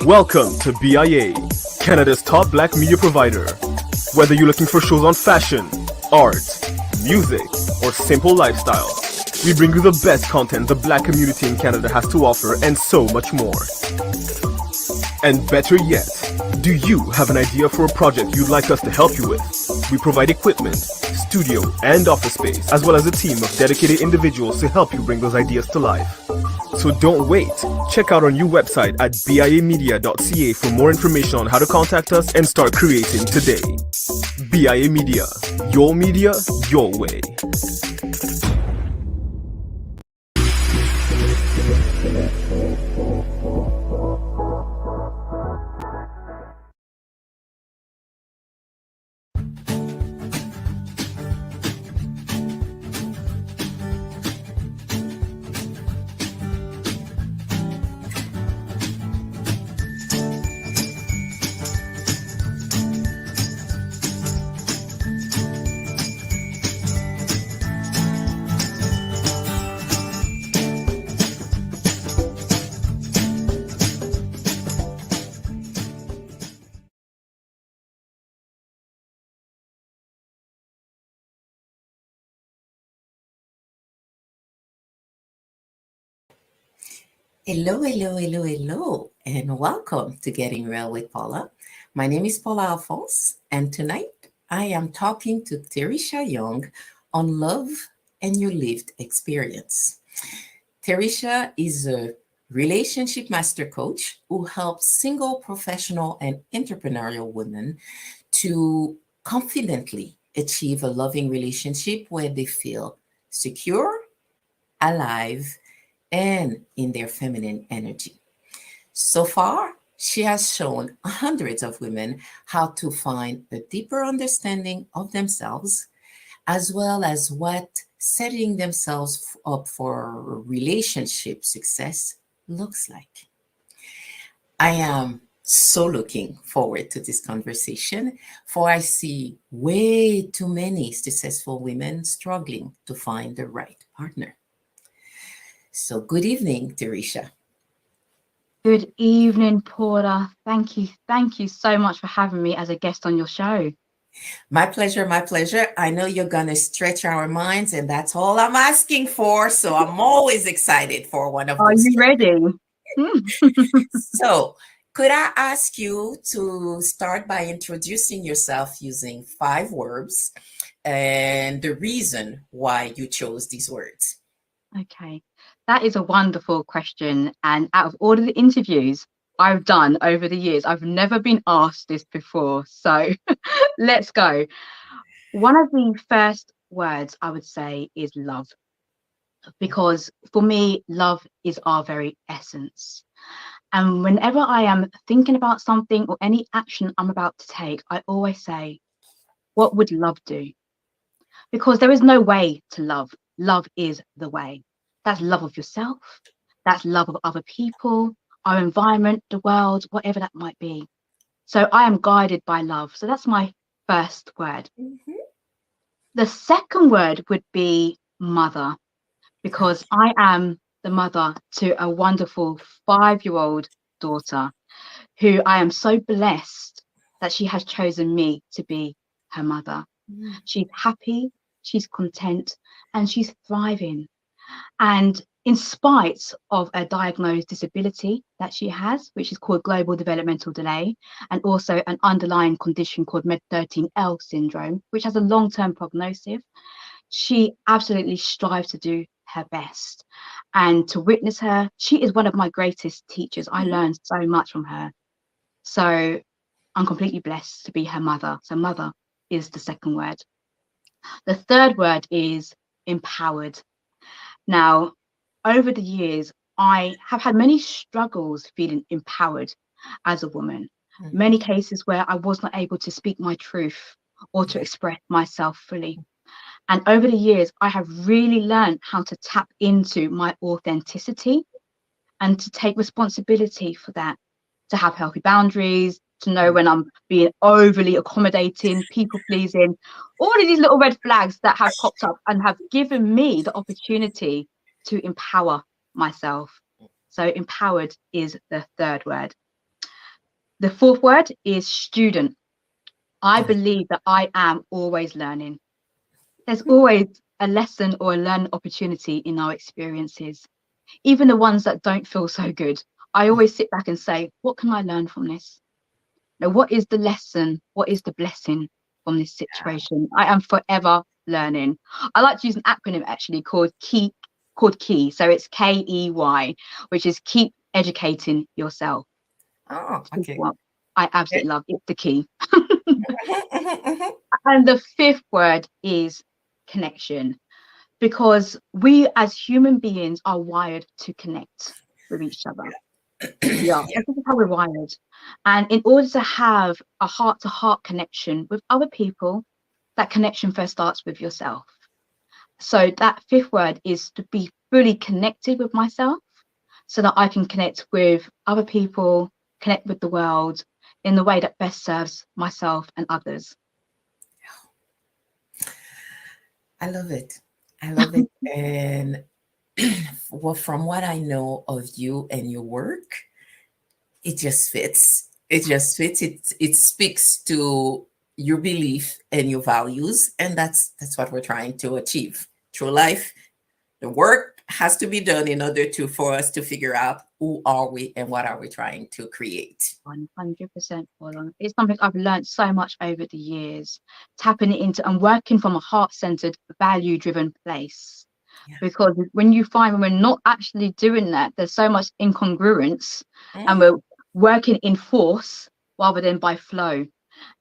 Welcome to BIA, Canada's top black media provider. Whether you're looking for shows on fashion, art, music, or simple lifestyle, we bring you the best content the black community in Canada has to offer and so much more. And better yet, do you have an idea for a project you'd like us to help you with? We provide equipment, studio, and office space, as well as a team of dedicated individuals to help you bring those ideas to life. So don't wait. Check out our new website at biamedia.ca for more information on how to contact us and start creating today. BIA Media, your way. Hello, and welcome to Getting Real with Paula. My name is Paula Alphonse, and tonight I am talking to Teresha Young on love and your lived experience. Teresha is a relationship master coach who helps single, professional, and entrepreneurial women to confidently achieve a loving relationship where they feel secure, alive, and in their feminine energy. So far, she has shown hundreds of women how to find a deeper understanding of themselves, as well as what setting themselves up for relationship success looks like. I am so looking forward to this conversation, for I see way too many successful women struggling to find the right partner. So good evening, Teresha. Good evening, Paula. Thank you so much for having me as a guest on your show. My pleasure. I know you're going to stretch our minds, and that's all I'm asking for. So I'm always excited for one of Are those. you ready? So could I ask you to start by introducing yourself using 5 words and the reason why you chose these words? Okay, that is a wonderful question. And out of all of the interviews I've done over the years, I've never been asked this before. So let's go. One of the first words I would say is love, because for me, love is our very essence. And whenever I am thinking about something or any action I'm about to take, I always say, what would love do? Because there is no way to love. Love is the way. That's love of yourself. That's love of other people, our environment, the world, whatever that might be. So I am guided by love. So that's my first word. Mm-hmm. The second word would be mother, because I am the mother to a wonderful 5-year-old daughter who I am so blessed that she has chosen me to be her mother. She's happy, she's content, and she's thriving. And in spite of a diagnosed disability that she has, which is called global developmental delay, and also an underlying condition called MED13L syndrome, which has a long-term prognosis, she absolutely strives to do her best. And to witness her, she is one of my greatest teachers. I learned so much from her. So I'm completely blessed to be her mother. So mother is the second word. The third word is empowered. Now, over the years, I have had many struggles feeling empowered as a woman. Many cases where I was not able to speak my truth or to express myself fully. And over the years, I have really learned how to tap into my authenticity and to take responsibility for that, to have healthy boundaries, to know when I'm being overly accommodating, people pleasing, all of these little red flags that have popped up and have given me the opportunity to empower myself. So empowered is the third word. The fourth word is student. I believe that I am always learning. There's always a lesson or a learning opportunity in our experiences, even the ones that don't feel so good. I always sit back and say, what can I learn from this? Now, what is the lesson? What is the blessing from this situation? I am forever learning. I like to use an acronym actually called KEY. So it's KEY, which is keep educating yourself. Oh, okay. What I absolutely love. It's the key. Mhm. And the fifth word is connection, because we as human beings are wired to connect with each other. Yeah, Yeah. this is how we're wired. And in order to have a heart-to-heart connection with other people, that connection first starts with yourself. So that fifth word is to be fully connected with myself so that I can connect with other people, connect with the world in the way that best serves myself and others. I love it. I love it. And well, from what I know of you and your work, it just fits. It just fits. It speaks to your belief and your values, and that's what we're trying to achieve through life. The work has to be done in order to for us to figure out who are we and what are we trying to create. 100%, Paula. It's something I've learned so much over the years, tapping into and working from a heart-centered, value-driven place. Yeah. Because when you find when we're not actually doing that, there's so much incongruence, and Mhm. we're working in force rather than by flow.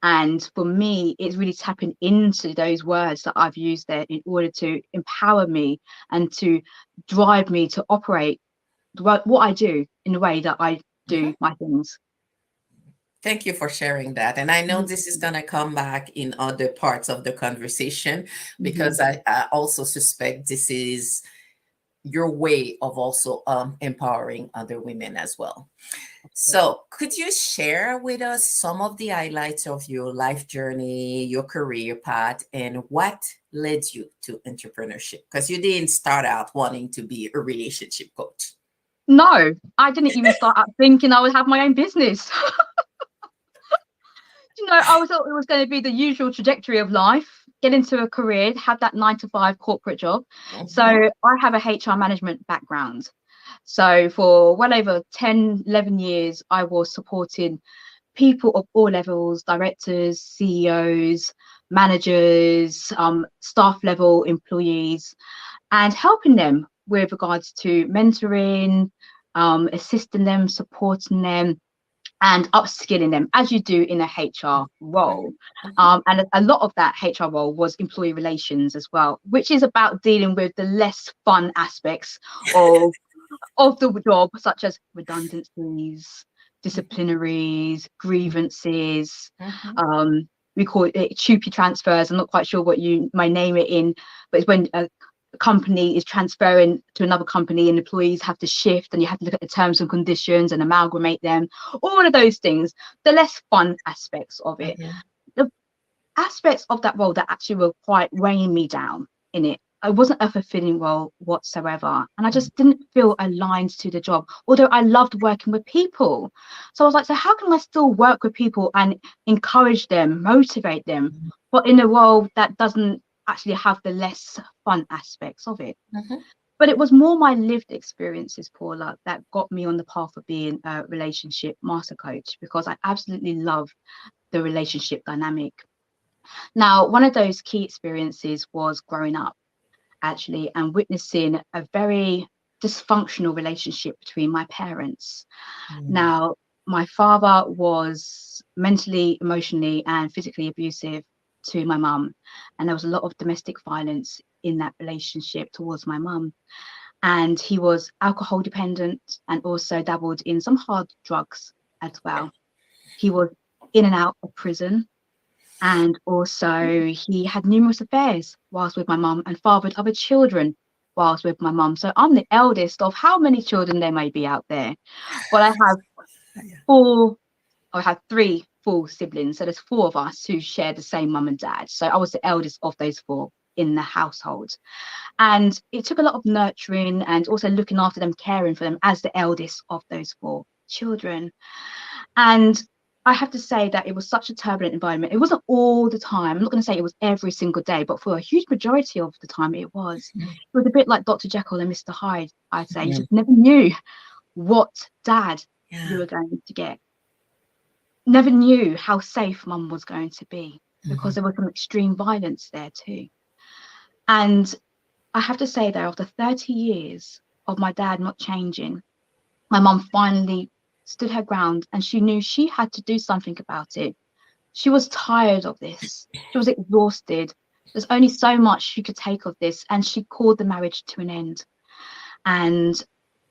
And for me, it's really tapping into those words that I've used there in order to empower me and to drive me to operate what I do in the way that I do Mhm. my things. Thank you for sharing that. And I know this is going to come back in other parts of the conversation Mhm. because I also suspect this is your way of also empowering other women as well. So, could you share with us some of the highlights of your life journey, your career path, and what led you to entrepreneurship? Because you didn't start out wanting to be a relationship coach. No, I didn't even start out thinking I would have my own business. I thought it was going to be the usual trajectory of life, get into a career, have that 9 to 5 corporate job. So Mhm. I have a HR management background. So for well over 10, 11 years, I was supporting people of all levels, directors, CEOs, managers, staff level employees, and helping them with regards to mentoring, assisting them, supporting them, and upskilling them as you do in a HR role. Mhm. And a lot of that HR role was employee relations as well, which is about dealing with the less fun aspects of the job, such as redundancies, disciplinaries, grievances. Mhm. We call it choopy transfers. I'm not quite sure what you might name it in, but it's when a company is transferring to another company and employees have to shift, and you have to look at the terms and conditions and amalgamate them. All of those things, the less fun aspects of it. Mhm. The aspects of that role that actually were quite weighing me down in it. It wasn't a fulfilling role whatsoever. And I just didn't feel aligned to the job, although I loved working with people. So I was like, so how can I still work with people and encourage them, motivate them, but in a role that doesn't actually have the less fun aspects of it? Mhm. But it was more my lived experiences, Paula, that got me on the path of being a relationship master coach, because I absolutely love the relationship dynamic. Now, one of those key experiences was growing up, actually, and witnessing a very dysfunctional relationship between my parents. Mm. Now, my father was mentally, emotionally, and physically abusive to my mum, and there was a lot of domestic violence in that relationship towards my mum. And he was alcohol dependent and also dabbled in some hard drugs as well. He was in and out of prison, and also he had numerous affairs whilst with my mum and fathered other children whilst with my mum. So I'm the eldest of how many children there may be out there. But four, I have 3 full siblings. So there's 4 of us who share the same mum and dad. So I was the eldest of those 4 in the household. And it took a lot of nurturing and also looking after them, caring for them as the eldest of those 4 children. And I have to say that it was such a turbulent environment. It wasn't all the time. I'm not going to say it was every single day, but for a huge majority of the time it was. Mhm. It was a bit like Dr. Jekyll and Mr. Hyde, I'd say. You Mhm. just never knew what dad you Yeah. were going to get. Never knew how safe mum was going to be, because there was some extreme violence there too. And I have to say that after 30 years of my dad not changing, my mum finally stood her ground, and she knew she had to do something about it. She was tired of this. She was exhausted. There's only so much she could take of this, and she called the marriage to an end. And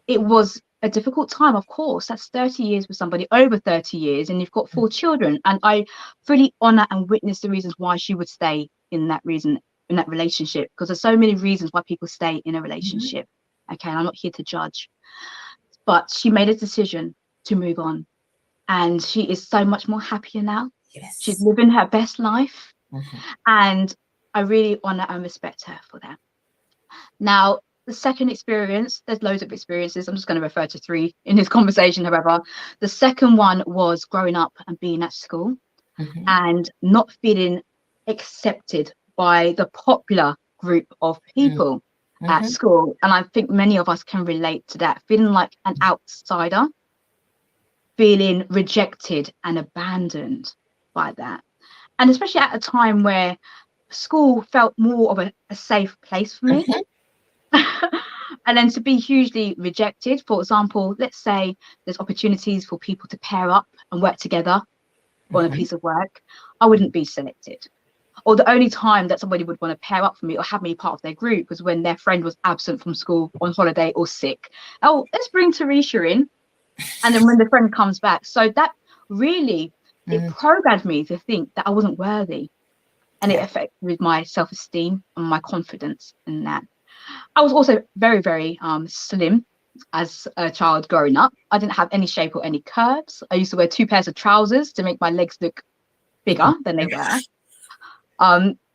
it was a difficult time, of course. That's 30 years with somebody, over 30 years, and you've got 4 children. And I fully honor and witness the reasons why she would stay in that relationship, because there's so many reasons why people stay in a relationship. Okay, and I'm not here to judge, but she made a decision to move on, and she is so much more happier now. She's Yes. living her best life, Mhm. and I really honor and respect her for that. Now, the second experience, there's loads of experiences. I'm just going to refer to 3 in this conversation. However, the second one was growing up and being at school Mhm. and not feeling accepted by the popular group of people at Mhm. school. And I think many of us can relate to that, feeling like an outsider, feeling rejected and abandoned by that. And especially at a time where school felt more of a safe place for me. Mhm. And then to be hugely rejected. For example, let's say there's opportunities for people to pair up and work together on a Mhm. piece of work, I wouldn't be selected. Or the only time that somebody would want to pair up for me or have me part of their group was when their friend was absent from school, on holiday or sick. Oh, let's bring Teresha in. And then when the friend comes back. So that really, it Mhm. programmed me to think that I wasn't worthy. And it Yeah. affected my self-esteem and my confidence in that. I was also very, very slim as a child growing up. I didn't have any shape or any curves. I used to wear 2 pairs of trousers to make my legs look bigger than they were.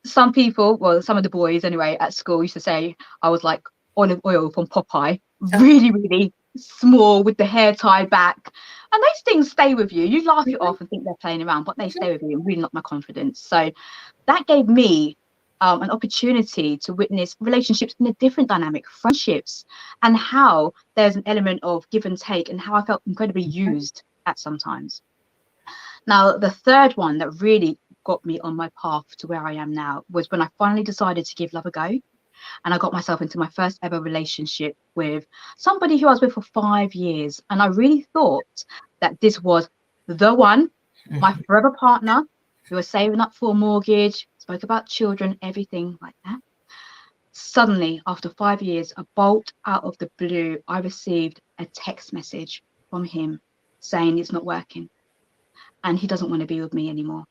Some people, well, some of the boys anyway at school used to say I was like Olive Oil from Popeye, really, really small with the hair tied back. And those things stay with you. You laugh it off and think they're playing around, but they stay with you and really knock my confidence. So that gave me an opportunity to witness relationships in a different dynamic, friendships, and how there's an element of give and take, and how I felt incredibly used at sometimes. Now, the third one that really got me on my path to where I am now was when I finally decided to give love a go. And I got myself into my first ever relationship with somebody who I was with for 5 years. And I really thought that this was the one, my forever partner. We were saving up for a mortgage, spoke about children, everything like that. Suddenly, after 5 years, a bolt out of the blue, I received a text message from him saying it's not working and he doesn't want to be with me anymore.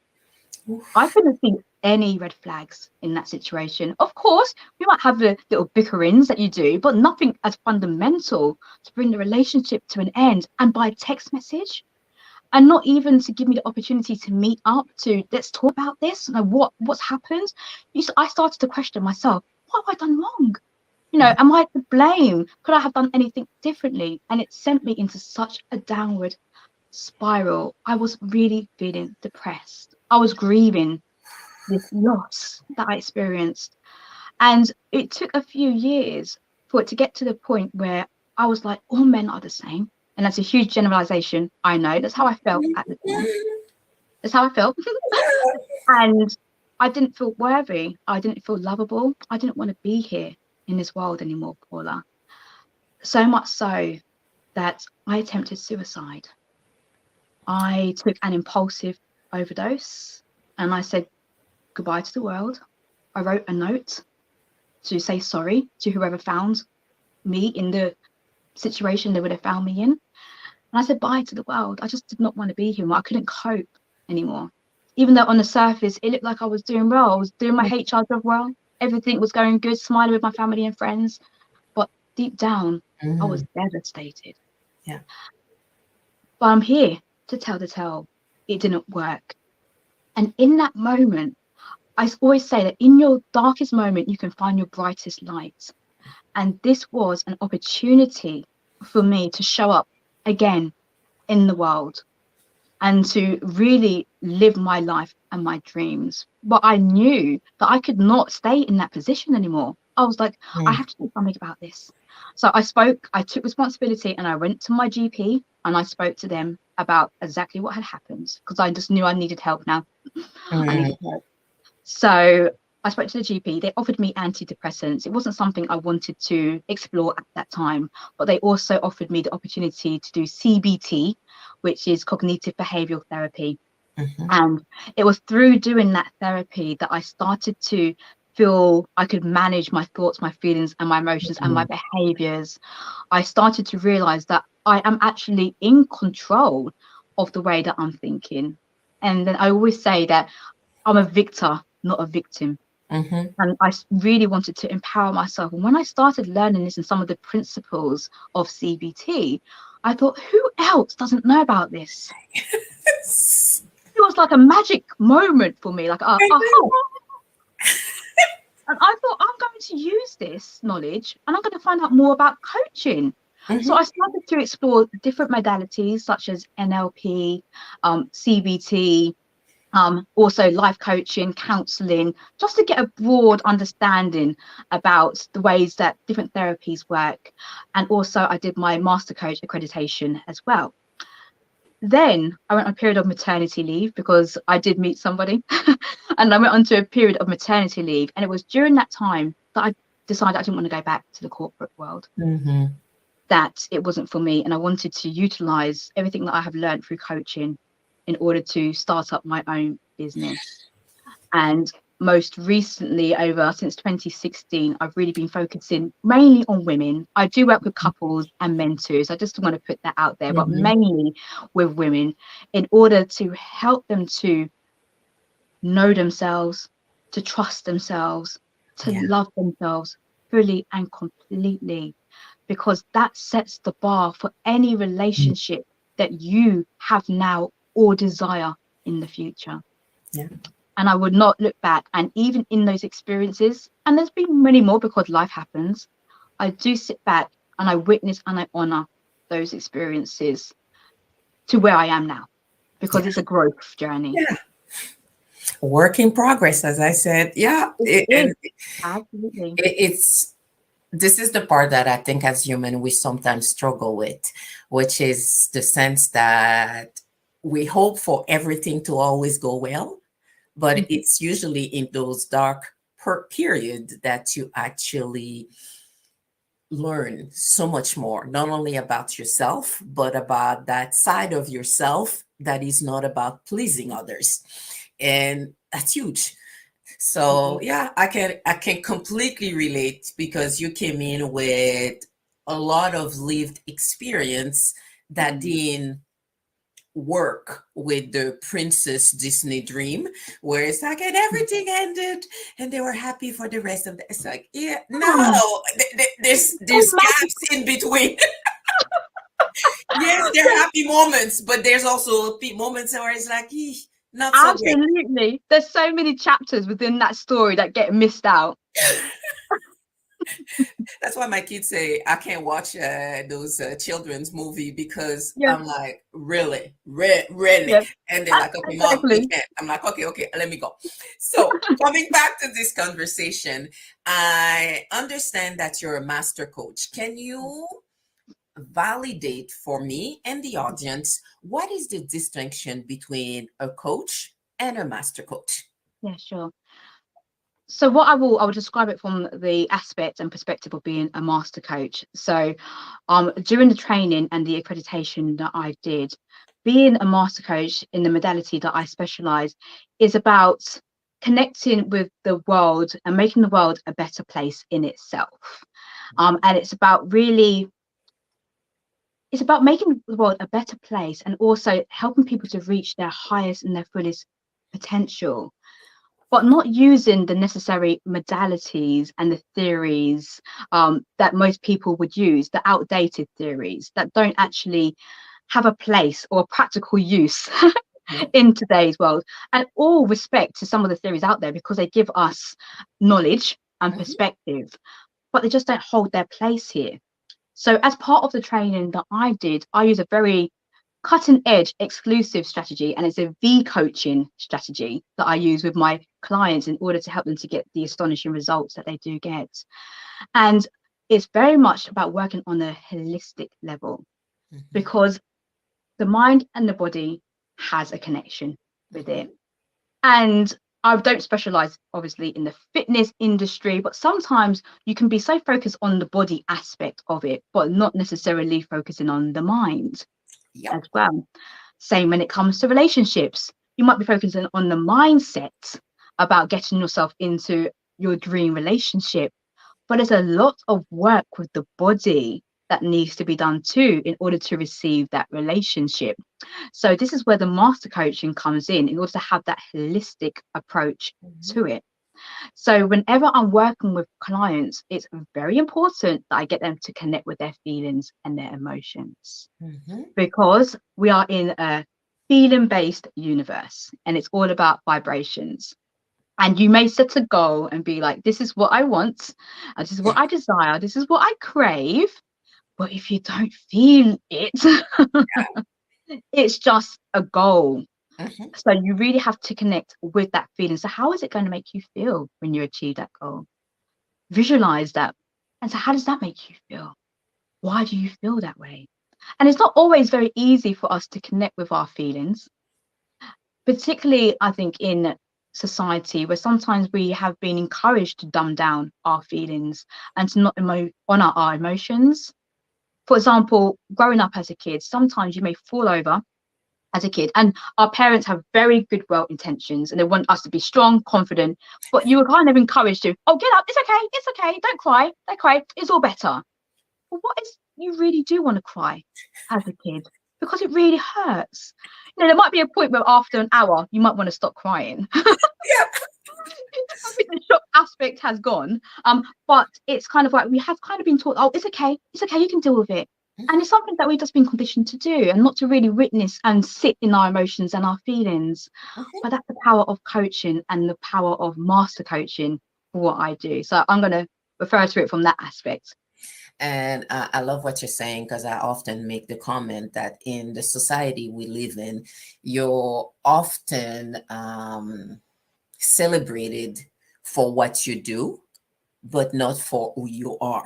I couldn't see any red flags in that situation. Of course, we might have the little bickerings that you do, but nothing as fundamental to bring the relationship to an end. And by text message, and not even to give me the opportunity to meet up, to let's talk about this, what's happened. I started to question myself. What have I done wrong? Am I to blame? Could I have done anything differently? And it sent me into such a downward spiral. I was really feeling depressed. I was grieving this loss that I experienced. And it took a few years for it to get to the point where I was like, all men are the same. And that's a huge generalization. I know that's how I felt at the time. That's how I felt. And I didn't feel worthy. I didn't feel lovable. I didn't want to be here in this world anymore, Paula. So much so that I attempted suicide. I took an impulsive overdose and I said goodbye to the world. I wrote a note to say sorry to whoever found me in the situation they would have found me in. And I said bye to the world. I just did not want to be here. I couldn't cope anymore. Even though on the surface, it looked like I was doing well. I was doing my HR job well. Everything was going good, smiling with my family and friends. But deep down, I was devastated. Yeah. But I'm here to tell the tale. It didn't work. And in that moment, I always say that in your darkest moment, you can find your brightest light. And this was an opportunity for me to show up again in the world. and to really live my life and my dreams. But I knew that I could not stay in that position anymore. I was like, I Mm. have to do something about this. So I took responsibility, and I went to my GP and I spoke to them about exactly what had happened, because I just knew I needed help now. I Mm. needed help. So I spoke to the GP. They offered me antidepressants. It wasn't something I wanted to explore at that time, but they also offered me the opportunity to do CBT, which is cognitive behavioral therapy. Mhm. And it was through doing that therapy that I started to feel I could manage my thoughts, my feelings, and my emotions and my Mm. behaviors. I started to realize that I am actually in control of the way that I'm thinking. And then I always say that I'm a victor, not a victim. Mhm. And I really wanted to empower myself. And when I started learning this and some of the principles of CBT, I thought, who else doesn't know about this? It was like a magic moment for me, like I aha. know. And I thought, I'm going to use this knowledge and I'm going to find out more about coaching. So Mhm. I started to explore different modalities such as NLP, CBT, also life coaching, counseling, just to get a broad understanding about the ways that different therapies work. And also I did my master coach accreditation as well. Then I went on a period of maternity leave because I did meet somebody and I went on to a period of maternity leave. And it was during that time that I decided I didn't want to go back to the corporate world, Mhm. that it wasn't for me. And I wanted to utilize everything that I have learned through coaching in order to start up my own business. And most recently, over since 2016, I've really been focusing mainly on women. I do work with couples and mentors. I just want to put that out there, but Mhm. mainly with women in order to help them to know themselves, to trust themselves, to Yeah. love themselves fully and completely, because that sets the bar for any Mm. relationship that you have now or desire in the future. Yeah. And I would not look back. And even in those experiences, and there's been many more because life happens, I do sit back and I witness and I honor those experiences to where I am now, because Yeah. it's a growth journey. Yeah. Work in progress, as I said. Yeah. It is, And absolutely. it's this is the part that I think as human we sometimes struggle with, which is the sense that we hope for everything to always go well, but Mhm. it's usually in those dark period that you actually learn so much more, not only about yourself, but about that side of yourself that is not about pleasing others. And that's huge. It So is. yeah, I can completely relate because you came in with a lot of lived experience that didn't work with the Princess Disney dream, where it's like, and everything ended and they were happy for the rest of the. It's like, yeah, Oh, no, so there's gaps magical. in between. Yes, there are happy moments, but there's also moments where it's like, not so great. Absolutely. There's so many chapters within that story that get missed out. That's why my kids say I can't watch those children's movie because Yeah, I'm like, really, really, yeah, and they're like, okay, mom, you exactly. can't. I'm like, okay, okay, let me go. So coming back to this conversation, I understand that you're a master coach. Can you validate for me and the audience what is the distinction between a coach and a master coach? Yeah, sure. So what I will describe it from the aspect and perspective of being a master coach. So during the training and the accreditation that I did, being a master coach in the modality that I specialize is about connecting with the world and making the world a better place in itself. And it's about making the world a better place and also helping people to reach their highest and their fullest potential, but not using the necessary modalities and the theories that most people would use, the outdated theories that don't actually have a place or a practical use Mhm. in today's world. And all respect to some of the theories out there because they give us knowledge and Mhm. perspective, but they just don't hold their place here. So, as part of the training that I did, I use a very cutting edge exclusive strategy, and it's a V coaching strategy that I use with my clients in order to help them to get the astonishing results that they do get. And it's very much about working on a holistic level, because the mind and the body has a connection with it. And I don't specialize obviously in the fitness industry, but sometimes you can be so focused on the body aspect of it, but not necessarily focusing on the mind as well. Same when it comes to relationships. You might be focusing on the mindset about getting yourself into your dream relationship, but there's a lot of work with the body that needs to be done too in order to receive that relationship. So this is where the master coaching comes in order to have that holistic approach to it. So whenever I'm working with clients, it's very important that I get them to connect with their feelings and their emotions, because we are in a feeling-based universe and it's all about vibrations. And you may set a goal and be like, this is what I want, this is what I desire, this is what I crave. But if you don't feel it, it's just a goal. So you really have to connect with that feeling. So how is it going to make you feel when you achieve that goal? Visualize that. And so how does that make you feel? Why do you feel that way? And it's not always very easy for us to connect with our feelings, particularly, I think, in society where sometimes we have been encouraged to dumb down our feelings and to not honor our emotions. For example, growing up as a kid, sometimes you may fall over as a kid, and our parents have very good, well intentions, and they want us to be strong, confident, but you were kind of encouraged to, oh, get up, it's okay, don't cry, it's all better. But what if you really do want to cry as a kid? Because it really hurts. You know, there might be a point where after an hour, you might want to stop crying. I think the shock aspect has gone. But it's kind of like we have kind of been taught, oh, it's okay, you can deal with it. And it's something that we've just been conditioned to do, and not to really witness and sit in our emotions and our feelings. But that's the power of coaching and the power of master coaching for what I do. So I'm going to refer to it from that aspect. And I love what you're saying, because I often make the comment that in the society we live in, you're often celebrated for what you do, but not for who you are.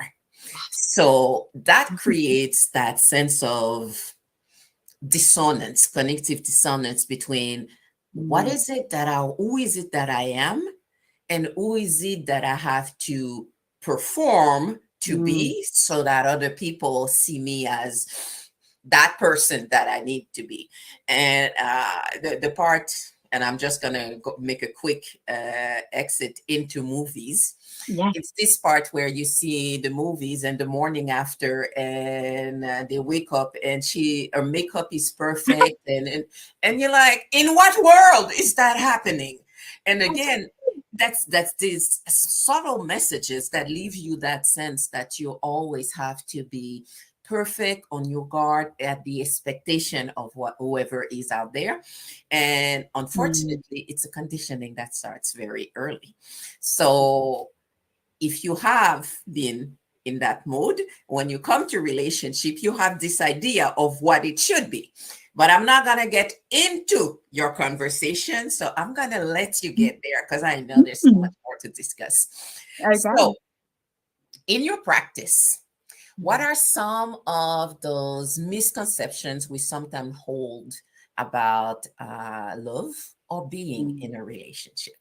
So that creates that sense of dissonance, cognitive dissonance between what is it that who is it that I am, and who is it that I have to perform to be, so that other people see me as that person that I need to be. And the part, and I'm just gonna make a quick exit into movies. It's this part where you see the movies and the morning after, and they wake up and her makeup is perfect, and you're like, in what world is that happening? And again, that's these subtle messages that leave you that sense that you always have to be perfect, on your guard, at the expectation of whoever is out there. And unfortunately, it's a conditioning that starts very early. So if you have been in that mode, when you come to relationship, you have this idea of what it should be. But I'm not going to get into your conversation. So I'm going to let you get there, because I know there's so much more to discuss. Okay. So in your practice, what are some of those misconceptions we sometimes hold about love or being in a relationship?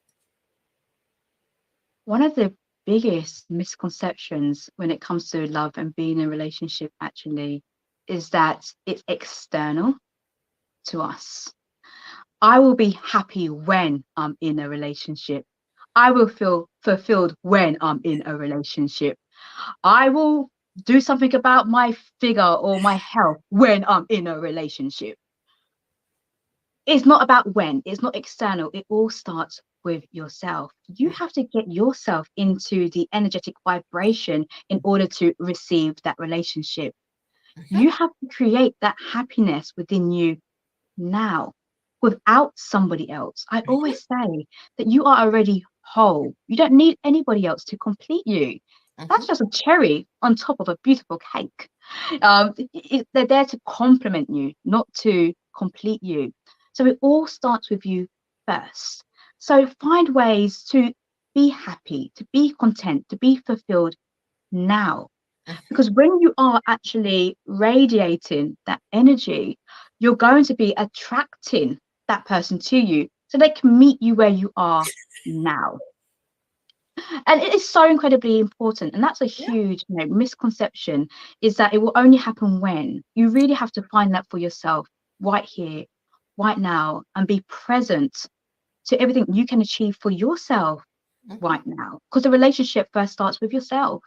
One of the biggest misconceptions when it comes to love and being in a relationship actually is that it's external to us. I will be happy when I'm in a relationship. I will feel fulfilled when I'm in a relationship. I will do something about my figure or my health when I'm in a relationship. It's not about when, it's not external. It all starts with yourself. You have to get yourself into the energetic vibration in order to receive that relationship. You have to create that happiness within you now, without somebody else. I always say that you are already whole. You don't need anybody else to complete you. That's just a cherry on top of a beautiful cake. They're there to complement you, not to complete you. So it all starts with you first. So find ways to be happy, to be content, to be fulfilled now. Because when you are actually radiating that energy, you're going to be attracting that person to you so they can meet you where you are now. And it is so incredibly important. And that's a huge misconception, is that it will only happen when you really have to find that for yourself right here, right now, and be present to everything you can achieve for yourself right now. Because the relationship first starts with yourself.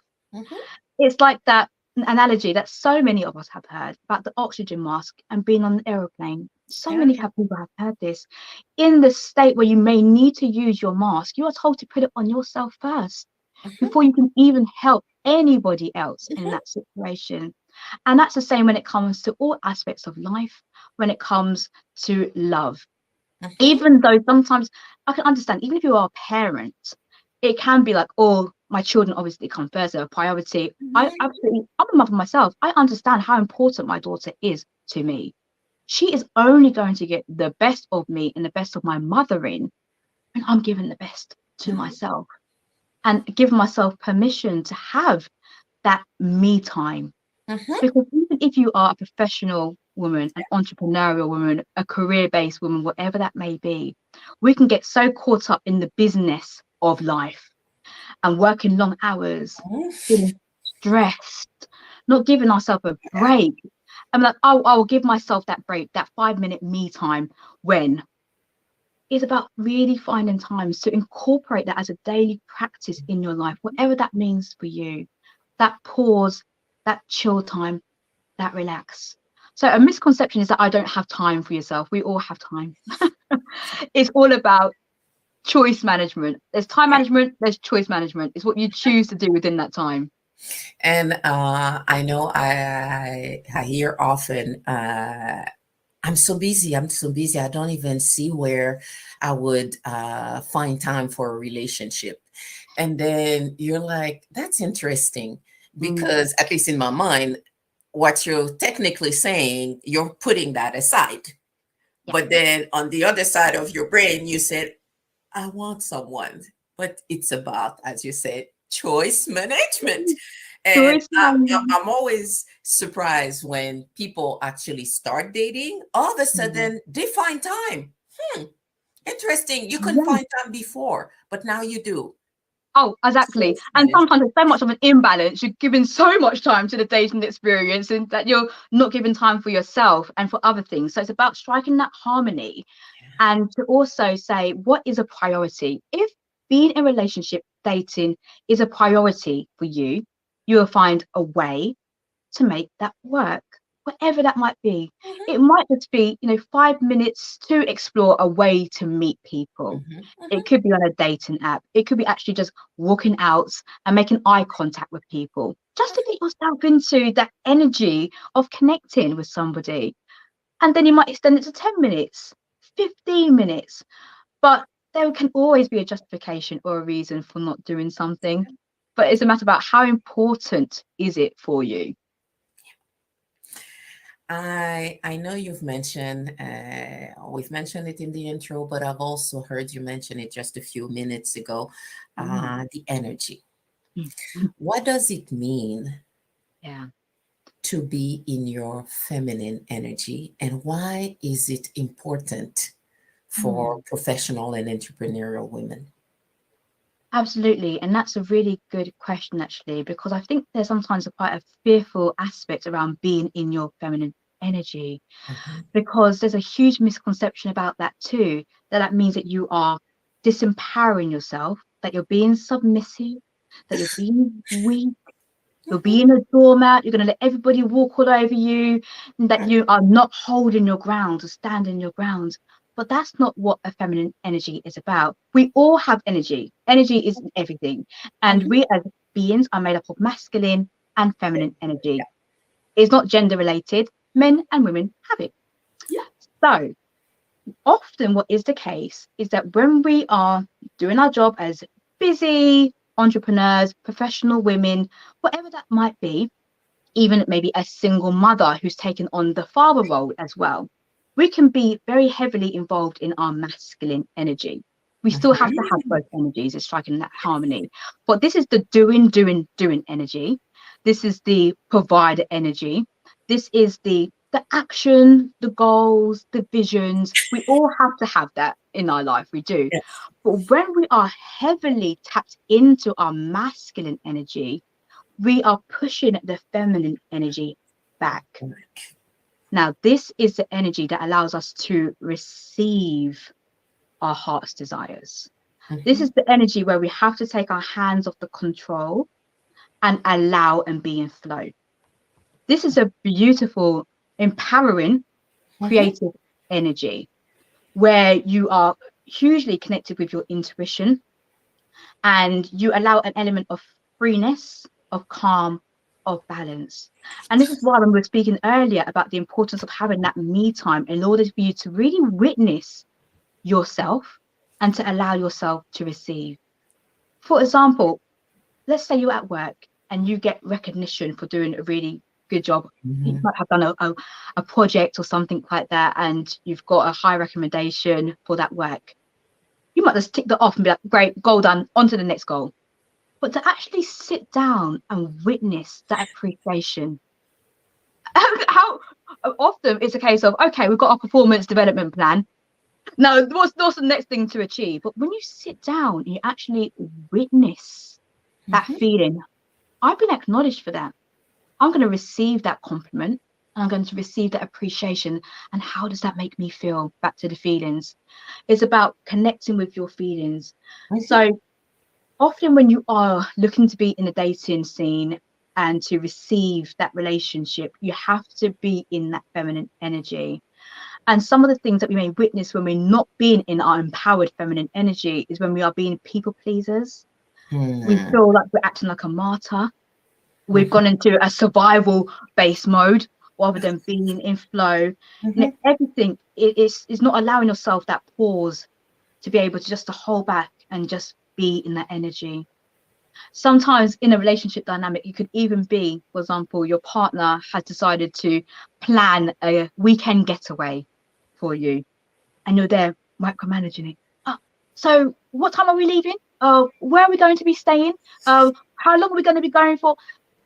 It's like that analogy that so many of us have heard about the oxygen mask and being on an aeroplane. So many people have heard this. In the state where you may need to use your mask, you are told to put it on yourself first before you can even help anybody else in that situation. And that's the same when it comes to all aspects of life, when it comes to love. Even though sometimes I can understand, even if you are a parent, it can be like, oh, my children obviously come first, they're a priority. I'm a mother myself. I understand how important my daughter is to me. She is only going to get the best of me and the best of my mothering when I'm giving the best to myself and giving myself permission to have that me time. Because even if you are a professional woman, an entrepreneurial woman, a career-based woman, whatever that may be, we can get so caught up in the business of life and working long hours, feeling stressed, not giving ourselves a break. I'm like, oh, I'll give myself that break, that 5-minute me time, when it's about really finding times to incorporate that as a daily practice in your life, whatever that means for you. That pause, that chill time, that relax. So a misconception is that I don't have time for yourself. We all have time. It's all about choice management. There's time management, there's choice management. It's what you choose to do within that time. And I know I hear often, I'm so busy, I don't even see where I would find time for a relationship. And then you're like, that's interesting, because at least in my mind, what you're technically saying, you're putting that aside. But then on the other side of your brain, you said, I want someone. But it's about, as you said, choice management. And I'm always surprised when people actually start dating. All of a sudden, they find time. Interesting. You couldn't find time before, but now you do. Oh, exactly. And sometimes there's so much of an imbalance. You're giving so much time to the dating experience and that you're not giving time for yourself and for other things. So it's about striking that harmony and to also say, what is a priority? If being in a relationship, dating is a priority for you, you will find a way to make that work, whatever that might be. It might just be, 5 minutes to explore a way to meet people. It could be on a dating app. It could be actually just walking out and making eye contact with people, just to get yourself into that energy of connecting with somebody. And then you might extend it to 10 minutes, 15 minutes. But there can always be a justification or a reason for not doing something. But it's a matter about how important is it for you. I know you've mentioned, we've mentioned it in the intro, but I've also heard you mention it just a few minutes ago, the energy. What does it mean to be in your feminine energy, and why is it important for professional and entrepreneurial women? Absolutely. And that's a really good question, actually, because I think there's sometimes quite a fearful aspect around being in your feminine energy, because there's a huge misconception about that too, that means that you are disempowering yourself, that you're being submissive, that you're being weak, you're being a doormat, you're going to let everybody walk all over you, and that you are not holding your ground or standing your ground. But that's not what a feminine energy is about. We all have energy. Energy is everything. And we as beings are made up of masculine and feminine energy. It's not gender related. Men and women have it. So often what is the case is that when we are doing our job as busy entrepreneurs, professional women, whatever that might be, even maybe a single mother who's taken on the father role as well. We can be very heavily involved in our masculine energy. We still have to have both energies, it's striking that harmony. But this is the doing energy. This is the provider energy. This is the action, the goals, the visions. We all have to have that in our life, we do. Yes. But when we are heavily tapped into our masculine energy, we are pushing the feminine energy back. Now, this is the energy that allows us to receive our heart's desires. This is the energy where we have to take our hands off the control and allow and be in flow. This is a beautiful, empowering, creative energy where you are hugely connected with your intuition and you allow an element of freeness, of calm, of balance. And this is why when we were speaking earlier about the importance of having that me time in order for you to really witness yourself and to allow yourself to receive. For example, let's say you're at work and you get recognition for doing a really good job. You might have done a project or something like that, and you've got a high recommendation for that work. You might just tick that off and be like, great, goal done, on to the next goal. But to actually sit down and witness that appreciation, how often it's a case of, okay, we've got a performance development plan. Now, what's the next thing to achieve? But when you sit down and you actually witness that feeling, I've been acknowledged for that. I'm going to receive that compliment and I'm going to receive that appreciation. And how does that make me feel? Back to the feelings. It's about connecting with your feelings. So often when you are looking to be in the dating scene and to receive that relationship, you have to be in that feminine energy. And some of the things that we may witness when we're not being in our empowered feminine energy is when we are being people pleasers. We feel like we're acting like a martyr. We've gone into a survival based mode rather than being in flow. And everything is not allowing yourself that pause to be able to just to hold back and just be in that energy. Sometimes in a relationship dynamic, you could even be, for example, your partner has decided to plan a weekend getaway for you and you're there micromanaging it. Oh, so what time are we leaving? Where are we going to be staying? How long are we going to be going for?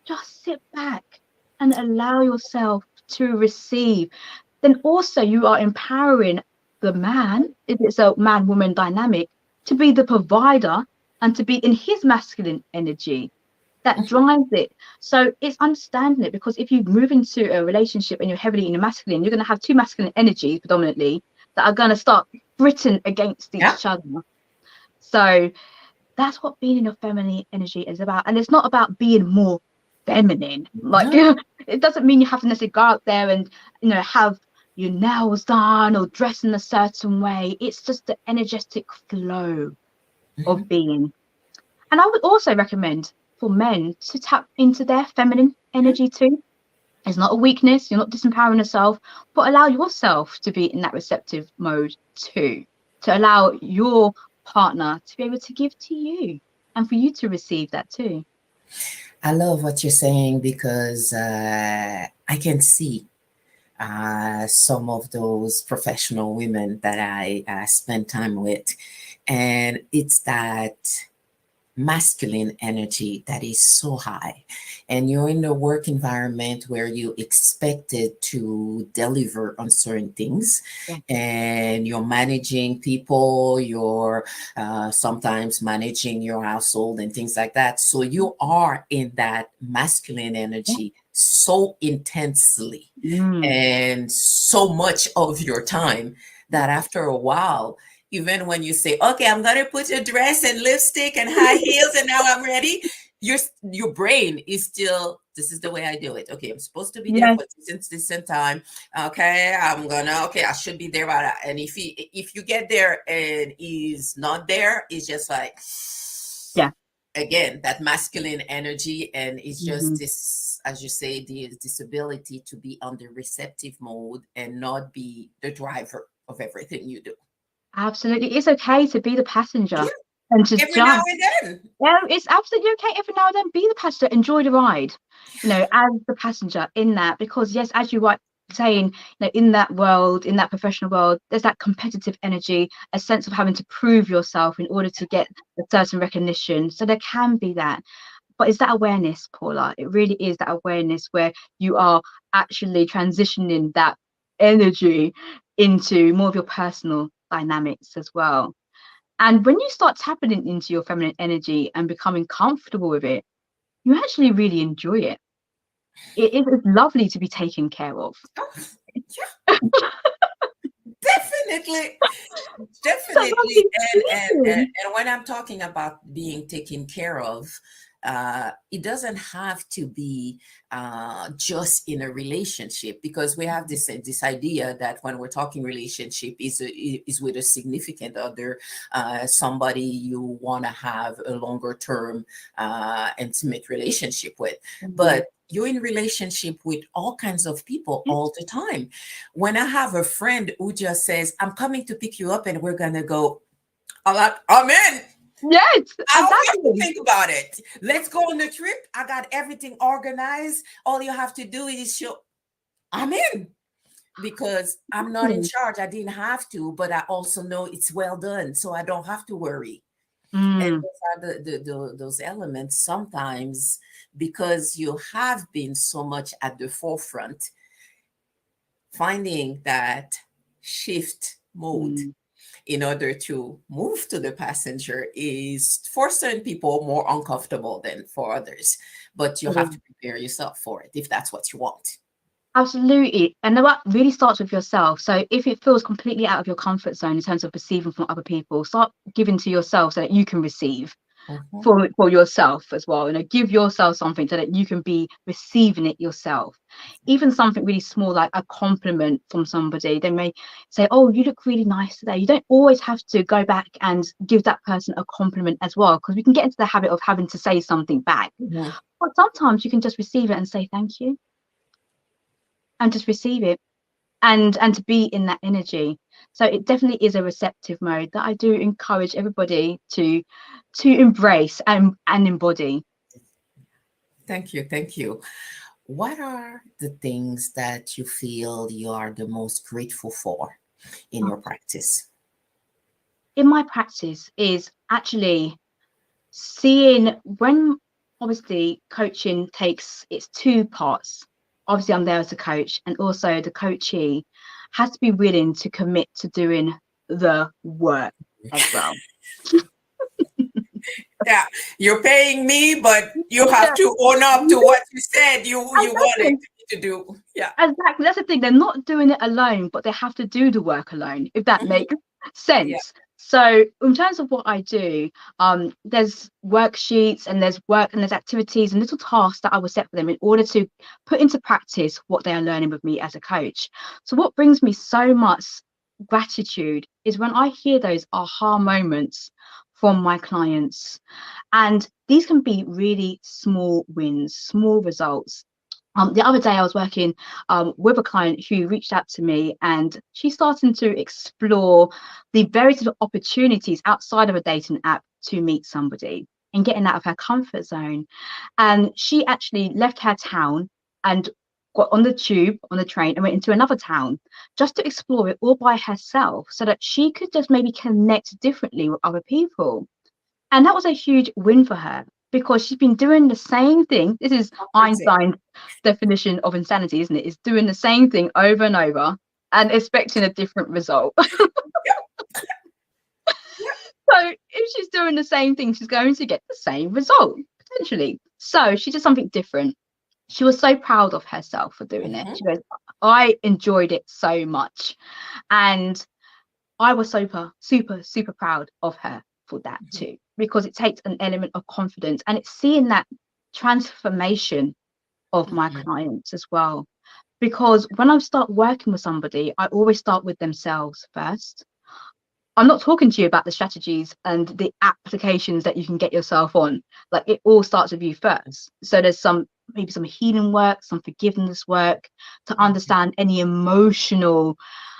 Just sit back and allow yourself to receive. Then also you are empowering the man, if it's a man-woman dynamic, to be the provider and to be in his masculine energy that drives it. So it's understanding it, because if you move into a relationship and you're heavily in the masculine, you're going to have two masculine energies predominantly that are going to start gritting against each other. So that's what being in your feminine energy is about. And it's not about being more feminine. Like it doesn't mean you have to necessarily go out there and have your nails done or dress in a certain way. It's just the energetic flow of being. And I would also recommend for men to tap into their feminine energy too. It's not a weakness, you're not disempowering yourself, but allow yourself to be in that receptive mode too, to allow your partner to be able to give to you and for you to receive that too. I love what you're saying, because I can see some of those professional women that I spend time with, and it's that masculine energy that is so high, and you're in a work environment where you expected to deliver on certain things, and you're managing people, you're sometimes managing your household and things like that. So you are in that masculine energy so intensely and so much of your time that after a while, even when you say, okay, I'm going to put a dress and lipstick and high heels and now I'm ready, your brain is still, this is the way I do it. Okay, I'm supposed to be there for this time. Okay, I should be there. And if you get there and he's not there, it's just like, again, that masculine energy. And it's just this, as you say, this ability to be on the receptive mode and not be the driver of everything you do. Absolutely. It's okay to be the passenger. and to Every now just, and then. yeah, it's absolutely okay every now and then. Be the passenger, enjoy the ride, as the passenger in that, because yes, as you right saying, in that world, in that professional world, there's that competitive energy, a sense of having to prove yourself in order to get a certain recognition. So there can be that. But it's that awareness, Paula. It really is that awareness where you are actually transitioning that energy into more of your personal dynamics as well. And when you start tapping into your feminine energy and becoming comfortable with it, you actually really enjoy it. It's lovely to be taken care of. Oh, yeah, definitely. So Definitely. lovely And when I'm talking about being taken care of, it doesn't have to be just in a relationship, because we have this idea that when we're talking relationship is with a significant other, somebody you want to have a longer term intimate relationship with. But you're in relationship with all kinds of people all the time. When I have a friend who just says, I'm coming to pick you up and we're going to go, I'm in. Yes, I don't have to exactly. think about it. Let's go on the trip. I got everything organized. All you have to do is show, I'm in. Because I'm not in charge. I didn't have to, but I also know it's well done. So I don't have to worry. And Mm, those are those elements sometimes, because you have been so much at the forefront, finding that shift mode mm, in order to move to the passenger is for certain people more uncomfortable than for others. But you have yeah. to prepare yourself for it if that's what you want. Absolutely. And that really starts with yourself. So if it feels completely out of your comfort zone in terms of receiving from other people, start giving to yourself so that you can receive Mhm. for yourself as well. Give yourself something so that you can be receiving it yourself. Even something really small like a compliment from somebody. They may say, oh, you look really nice today. You don't always have to go back and give that person a compliment as well, because we can get into the habit of having to say something back. Mhm. But sometimes you can just receive it and say thank you, and just receive it, and to be in that energy. So it definitely is a receptive mode that I do encourage everybody to embrace and embody. Thank you. Thank you. What are the things that you feel you are the most grateful for in your practice? In my practice is actually seeing when, obviously, coaching takes its two parts. Obviously I'm there as a coach, and also the coachee has to be willing to commit to doing the work as well. Yeah, you're paying me, but you have to own up to what you said you wanted Exactly. me to do. Yeah. Exactly. That's the thing. They're not doing it alone, but they have to do the work alone, if that Mhm. makes Yeah. sense. So in terms of what I do, there's worksheets and there's work and there's activities and little tasks that I will set for them in order to put into practice what they are learning with me as a coach. So what brings me so much gratitude is when I hear those aha moments from my clients. And these can be really small wins, small results. The other day I was working with a client who reached out to me, and she's starting to explore the various little opportunities outside of a dating app to meet somebody and getting out of her comfort zone. And she actually left her town and got on the tube, on the train, and went into another town just to explore it all by herself so that she could just maybe connect differently with other people. And that was a huge win for her, because she's been doing the same thing. This is That's it. Einstein's definition of insanity, isn't it? It's doing the same thing over and over and expecting a different result. Yeah. Yeah. So if she's doing the same thing, she's going to get the same result, potentially. So she did something different. She was so proud of herself for doing it. Mhm. She goes, I enjoyed it so much. And I was super, super, super proud of her for that too, because it takes an element of confidence, and it's seeing that transformation of my Mhm. clients as well. Because when I start working with somebody, I always start with themselves first. I'm not talking to you about the strategies and the applications that you can get yourself on. Like, it all starts with you first. So there's maybe some healing work, some forgiveness work to understand any emotional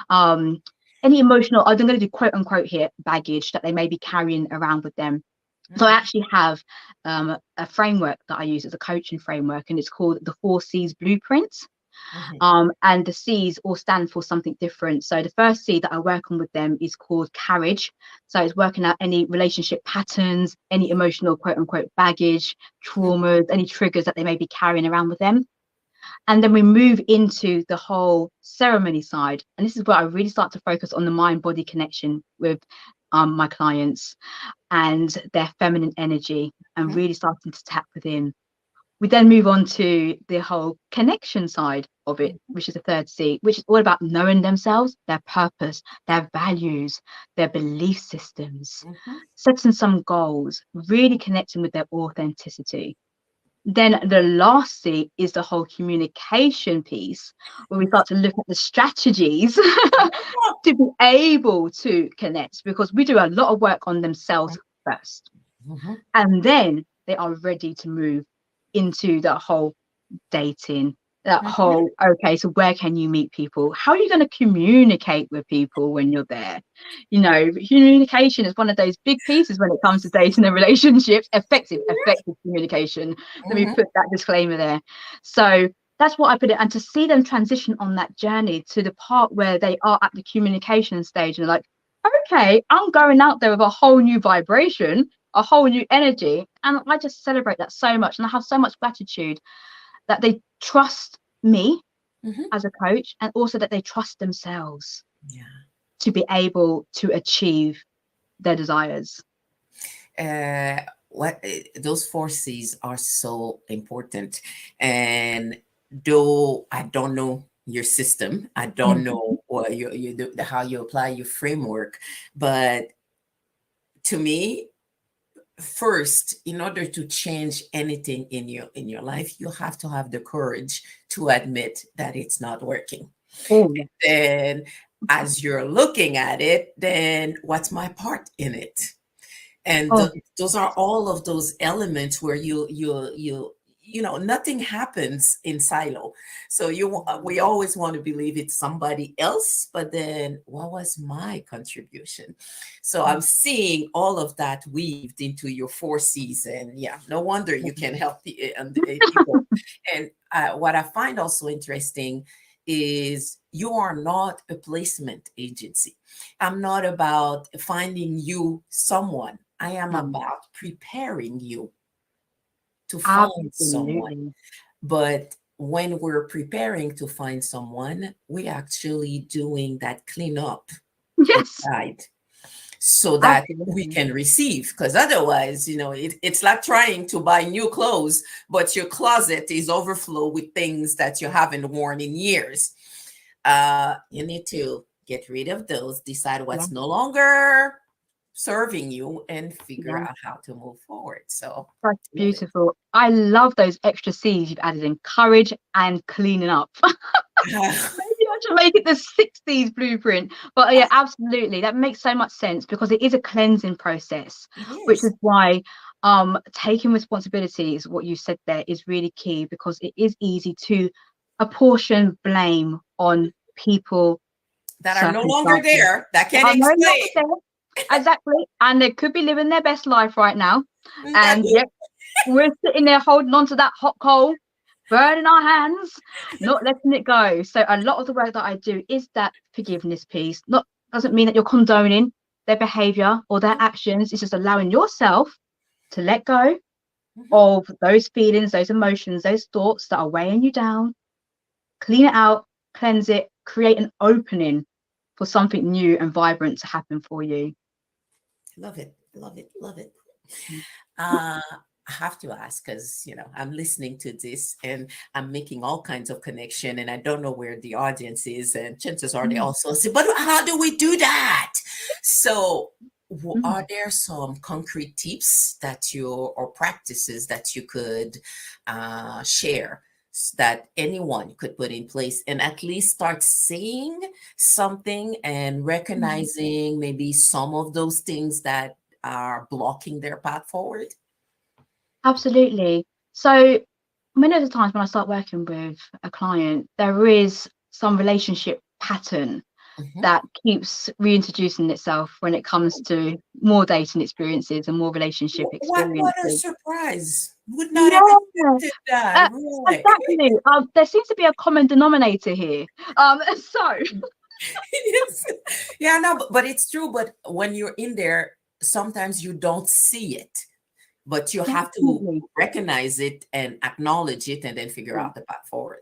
um any emotional, I'm going to do quote unquote here, baggage that they may be carrying around with them. So I actually have a framework that I use as a coaching framework, and it's called the 4 C's Blueprint. And the C's all stand for something different. So the first C that I work on with them is called carriage. So it's working out any relationship patterns, any emotional quote unquote baggage, traumas, any triggers that they may be carrying around with them. And then we move into the whole ceremony side. And this is where I really start to focus on the mind-body connection with my clients and their feminine energy, and really starting to tap within. We then move on to the whole connection side of it, which is the 3rd C, which is all about knowing themselves, their purpose, their values, their belief systems, setting some goals, really connecting with their authenticity. Then the last C is the whole communication piece, where we start to look at the strategies to be able to connect, because we do a lot of work on themselves first. And then they are ready to move into that whole dating, that whole, okay, so where can you meet people? How are you going to communicate with people when you're there? You know, communication is one of those big pieces when it comes to dating and relationships. Effective communication. Let me put that disclaimer there. So that's what I put it. And to see them transition on that journey to the part where they are at the communication stage and like, okay, I'm going out there with a whole new vibration, a whole new energy. And I just celebrate that so much. And I have so much gratitude that they trust me as a coach, and also that they trust themselves to be able to achieve their desires. Those 4 C's are so important. And though I don't know your system, I don't know what how you apply your framework, but to me, first, in order to change anything in your life, you have to have the courage to admit that it's not working. Then as you're looking at it, then what's my part in it? And those are all of those elements where you know, nothing happens in silo. So we always want to believe it's somebody else, but then what was my contribution? So I'm seeing all of that weaved into your 4 C's, and no wonder you can help the people. And what I find also interesting is you are not a placement agency. I'm not about finding you someone. I am about preparing you to find someone. But when we're preparing to find someone, we're actually doing that cleanup inside so that we can receive. Because otherwise, you know, it's like trying to buy new clothes, but your closet is overflow with things that you haven't worn in years. You need to get rid of those, decide what's no longer serving you, and figure out how to move forward. So that's beautiful. I love those extra C's you've added in: courage and cleaning up. Maybe I should make it the 60s blueprint. But yeah, absolutely, that makes so much sense, because it is a cleansing process, which is why taking responsibility is what you said there is really key, because it is easy to apportion blame on people that are no longer there, that can explain. Exactly, and they could be living their best life right now, and we're sitting there holding on to that hot coal, burning our hands, not letting it go. So a lot of the work that I do is that forgiveness piece. Doesn't mean that you're condoning their behavior or their actions. It's just allowing yourself to let go of those feelings, those emotions, those thoughts that are weighing you down. Clean it out, cleanse it, create an opening for something new and vibrant to happen for you. Love it. I have to ask, because I'm listening to this and I'm making all kinds of connection, and I don't know where the audience is, and chances are they also say, but how do we do that? So are there some concrete tips or practices that you could share that anyone could put in place and at least start seeing something and recognizing maybe some of those things that are blocking their path forward? Absolutely. So many of the times when I start working with a client, there is some relationship pattern Mhm. that keeps reintroducing itself when it comes to more dating experiences and more relationship What a experiences. surprise. Would not have Yeah, expected that. Right. exactly. There seems to be a common denominator here. So Yes. Yeah, no, but it's true. But when you're in there, sometimes you don't see it, but you have to definitely. recognize it and acknowledge it and then figure out the path forward.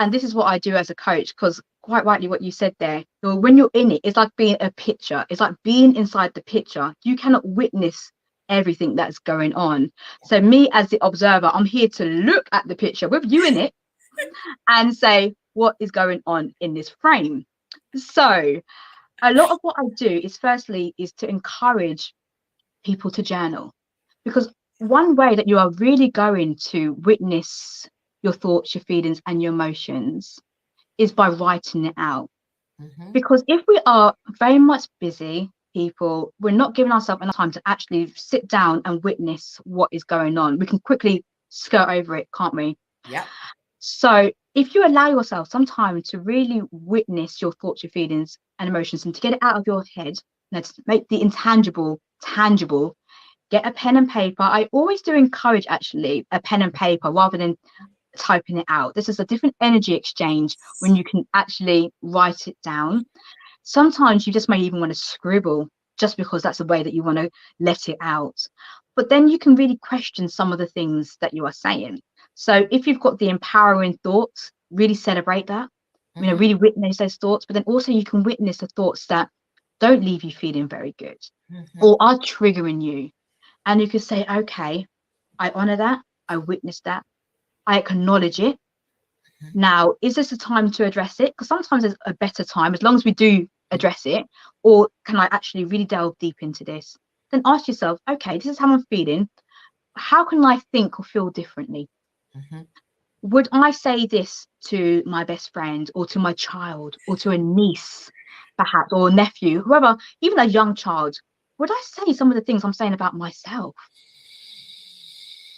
And this is what I do as a coach, because quite rightly what you said there, when you're in it, it's like being a picture. It's like being inside the picture. You cannot witness everything that's going on. So me as the observer, I'm here to look at the picture with you in it and say, what is going on in this frame? So a lot of what I do is firstly is to encourage people to journal, because one way that you are really going to witness your thoughts, your feelings and your emotions is by writing it out. Mhm. Because if we are very much busy people, we're not giving ourselves enough time to actually sit down and witness what is going on. We can quickly skirt over it, can't we? Yeah. So if you allow yourself some time to really witness your thoughts, your feelings and emotions, and to get it out of your head, to make the intangible tangible, get a pen and paper. I always do encourage actually a pen and paper rather than typing it out. This is a different energy exchange when you can actually write it down. Sometimes you just may even want to scribble just because that's the way that you want to let it out. But then you can really question some of the things that you are saying. So if you've got the empowering thoughts, really celebrate that, Mhm. really witness those thoughts, but then also you can witness the thoughts that don't leave you feeling very good Mhm. or are triggering you. And you can say, okay, I honor that, I witness that, I acknowledge it. Now, is this a time to address it? Because sometimes there's a better time, as long as we do address it, or can I actually really delve deep into this? Then ask yourself, okay, this is how I'm feeling. How can I think or feel differently? Mhm. Would I say this to my best friend or to my child or to a niece, perhaps, or a nephew, whoever, even a young child? Would I say some of the things I'm saying about myself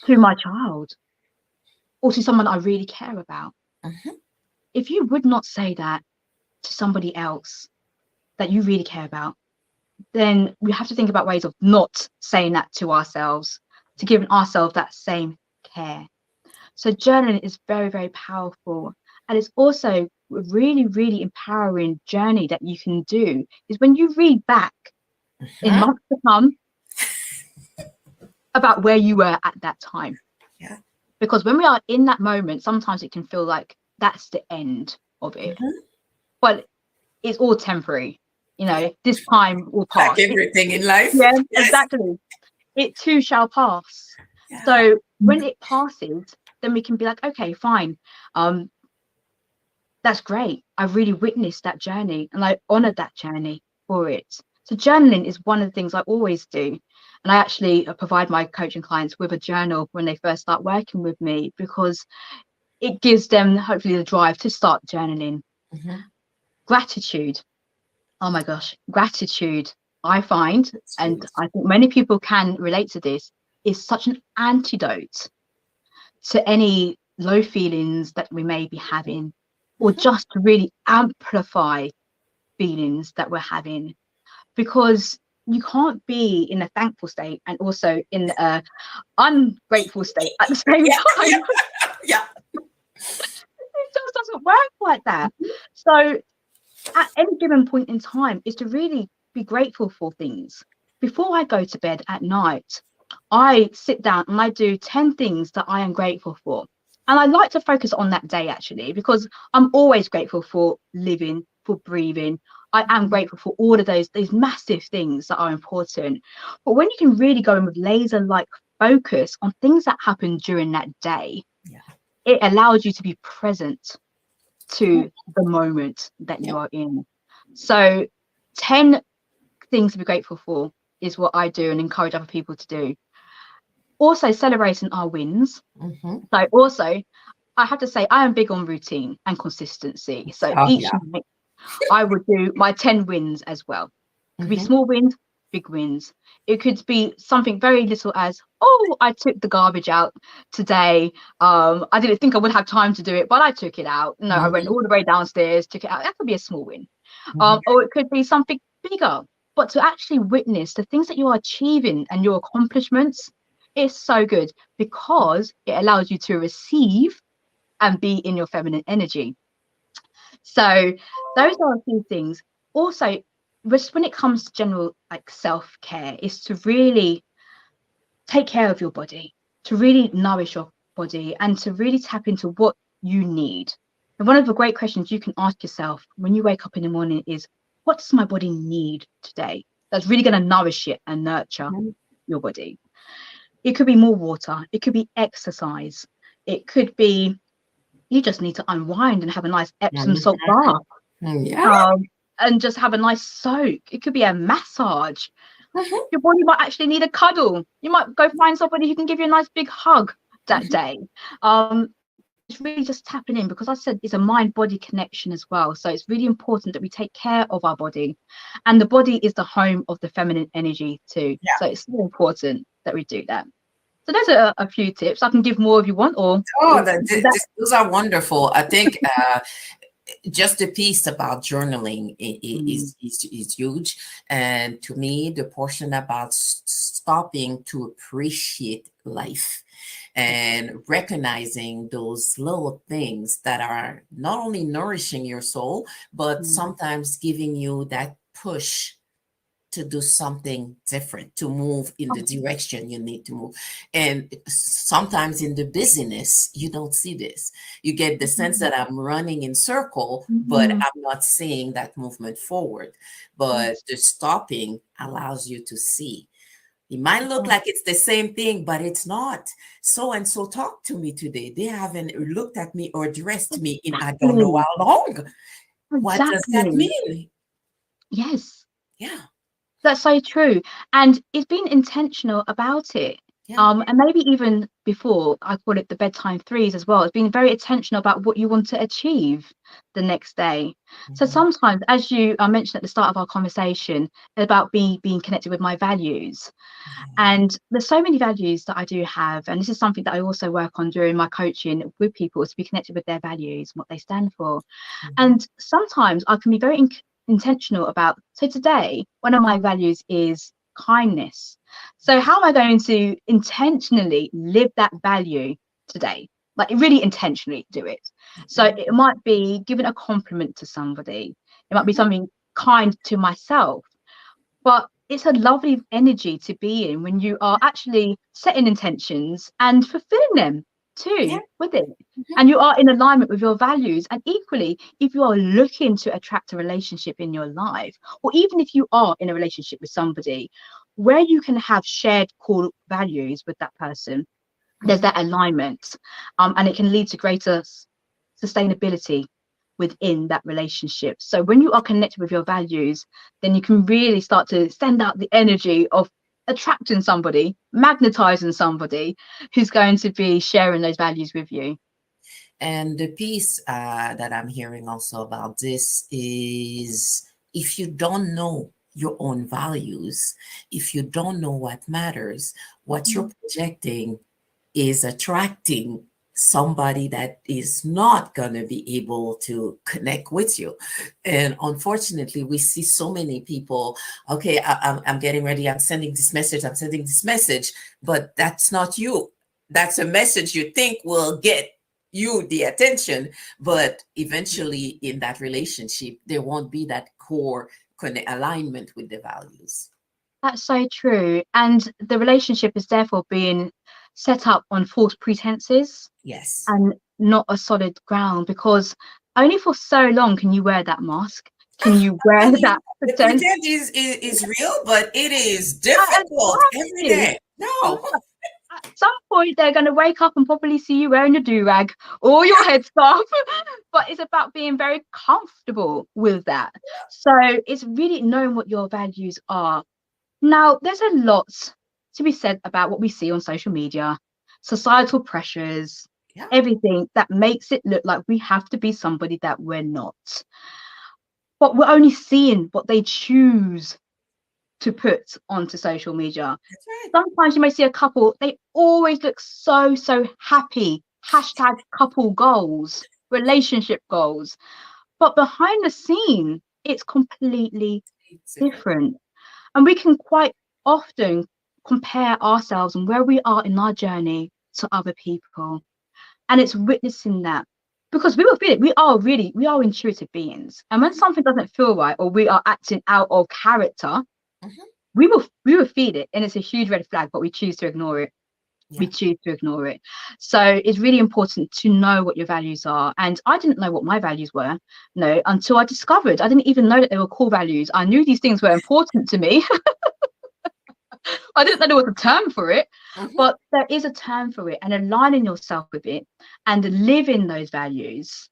to my child or to someone I really care about? Mhm. If you would not say that to somebody else that you really care about, then we have to think about ways of not saying that to ourselves, to giving ourselves that same care. So journaling is very, very powerful. And it's also a really, really empowering journey that you can do is when you read back in Mhm. months to come about where you were at that time. Yeah. Because when we are in that moment, sometimes it can feel like that's the end of it. Mhm. But it's all temporary. Yeah. This time will Like pass. everything in life. Yeah, Yes. exactly. It too shall pass. Yeah. So when it passes, then we can be like, okay, fine. Um, that's great. I really witnessed that journey and I honored that journey for it. So journaling is one of the things I always do. And I actually provide my coaching clients with a journal when they first start working with me, because it gives them hopefully the drive to start journaling. Mhm. Gratitude. Oh my gosh, gratitude, I find, That's and huge. I think many people can relate to this, is such an antidote to any low feelings that we may be having, or Mhm. just to really amplify feelings that we're having. Because you can't be in a thankful state and also in a ungrateful state at the same Yeah. time. Yeah. Yeah. It just doesn't work like that. So at any given point in time is to really be grateful for things. Before I go to bed at night, I sit down and I do 10 things that I am grateful for. And I like to focus on that day actually, because I'm always grateful for living, for breathing. I am grateful for all of those massive things that are important. But when you can really go in with laser-like focus on things that happen during that day, Yeah. it allows you to be present to the moment that Yeah. you are in. So 10 things to be grateful for is what I do and encourage other people to do. Also celebrating our wins. Mhm. So also I have to say I am big on routine and consistency. So Oh, each yeah. night I would do my 10 wins as well. Could be Mhm. small wins, big wins. It could be something very little as, oh, I took the garbage out today. I didn't think I would have time to do it, but I took it out. No, I went all the way downstairs, took it out. That could be a small win. Or it could be something bigger. But to actually witness the things that you are achieving and your accomplishments is so good, because it allows you to receive and be in your feminine energy. So those are a few things. Also, just when it comes to general like self-care, is to really take care of your body, to really nourish your body, and to really tap into what you need. And one of the great questions you can ask yourself when you wake up in the morning is, what does my body need today? That's really going to nourish it and nurture your body. It could be more water. It could be exercise. It could be you just need to unwind and have a nice Epsom salt bath. And just have a nice soak. It could be a massage. Your body might actually need a cuddle. You might go find somebody who can give you a nice big hug that day. It's really just tapping in, because I said it's a mind-body connection as well. So it's really important that we take care of our body, and the body is the home of the feminine energy too. So it's so important that we do that. So there's a few tips. I can give more if you want. Or those are wonderful. I think just the piece about journaling is huge. And to me, the portion about stopping to appreciate life and recognizing those little things that are not only nourishing your soul, but sometimes giving you that push to do something different, to move in the direction you need to move. And sometimes in the busyness, you don't see this. You get the sense that I'm running in circle, but I'm not seeing that movement forward. But the stopping allows you to see. It might look like it's the same thing, but it's not. So and so talked to me today. They haven't looked at me or addressed me in I don't know how long. What does that mean? Yes. Yeah. That's so true. And it's been intentional about it. And maybe even before, I call it the bedtime threes as well. It's being very intentional about what you want to achieve the next day. So sometimes, as you mentioned at the start of our conversation, about being connected with my values. And there's so many values that I do have. And this is something that I also work on during my coaching with people, is to be connected with their values, what they stand for. And sometimes I can be very intentional about, so today one of my values is kindness. So how am I going to intentionally live that value today? Like really intentionally do it. So it might be giving a compliment to somebody. It might be something kind to myself. But it's a lovely energy to be in when you are actually setting intentions and fulfilling them too with it. And you are in alignment with your values. And equally, if you are looking to attract a relationship in your life, or even if you are in a relationship with somebody where you can have shared core values with that person, there's that alignment, and it can lead to greater sustainability within that relationship. So when you are connected with your values, then you can really start to send out the energy of attracting somebody, magnetizing somebody who's going to be sharing those values with you. And the piece that I'm hearing also about this is, if you don't know your own values, if you don't know what matters, what you're projecting is attracting somebody that is not going to be able to connect with you. And unfortunately, we see so many people, okay, I'm getting ready, I'm sending this message, but that's not you. That's a message you think will get you the attention, but eventually in that relationship, there won't be that core alignment with the values. That's so true. And the relationship is therefore being set up on false pretenses. Yes. And not a solid ground, because only for so long can you wear that mask. Can you wear that pretense? The pretend is real, but it is difficult every day. No. At some point, they're going to wake up and probably see you wearing your do-rag or your headscarf. But it's about being very comfortable with that. So it's really knowing what your values are. Now, there's a lot to be said about what we see on social media, societal pressures, everything that makes it look like we have to be somebody that we're not. But we're only seeing what they choose to put onto social media. That's right. Sometimes you may see a couple, they always look so happy. Hashtag couple goals, relationship goals. But behind the scene, it's completely It's different. different. And we can quite often compare ourselves and where we are in our journey to other people. And it's witnessing that, because we will feel it. We are intuitive beings. And when something doesn't feel right, or we are acting out of character, Mhm. we will feel it. And it's a huge red flag, but we choose to ignore it. We Yeah. choose to ignore it. So it's really important to know what your values are. And I didn't know what my values were, no, until I discovered. I didn't even know that they were core values. I knew these things were important to me. I didn't know there was a term for it, Mhm. but there is a term for it, and aligning yourself with it and living those values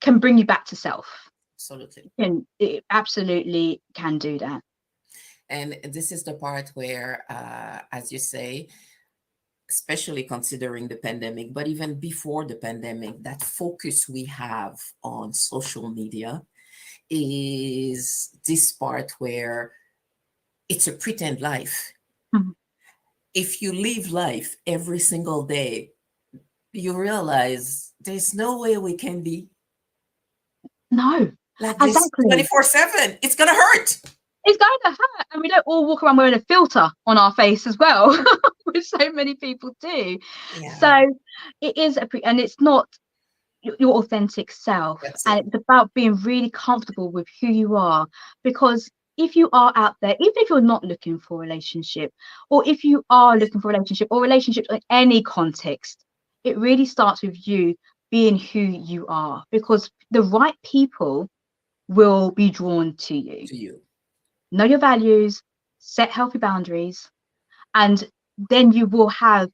can bring you back to self. Absolutely. And it absolutely can do that. And this is the part where, as you say, especially considering the pandemic, but even before the pandemic, that focus we have on social media is this part where it's a pretend life. Mhm. If you live life every single day, you realize there's no way we can be No, like this exactly. 24/7. It's going to hurt. It's going to hurt. And we don't all walk around wearing a filter on our face as well, which so many people do. Yeah, So it is and it's not your authentic self. that's And it. it's about being really comfortable with who you are. Because if you are out there, even if you're not looking for a relationship, or if you are looking for a relationship, or relationships in any context, it really starts with you being who you are, because the right people will be drawn to you. To you. Know your values, set healthy boundaries, and then you will have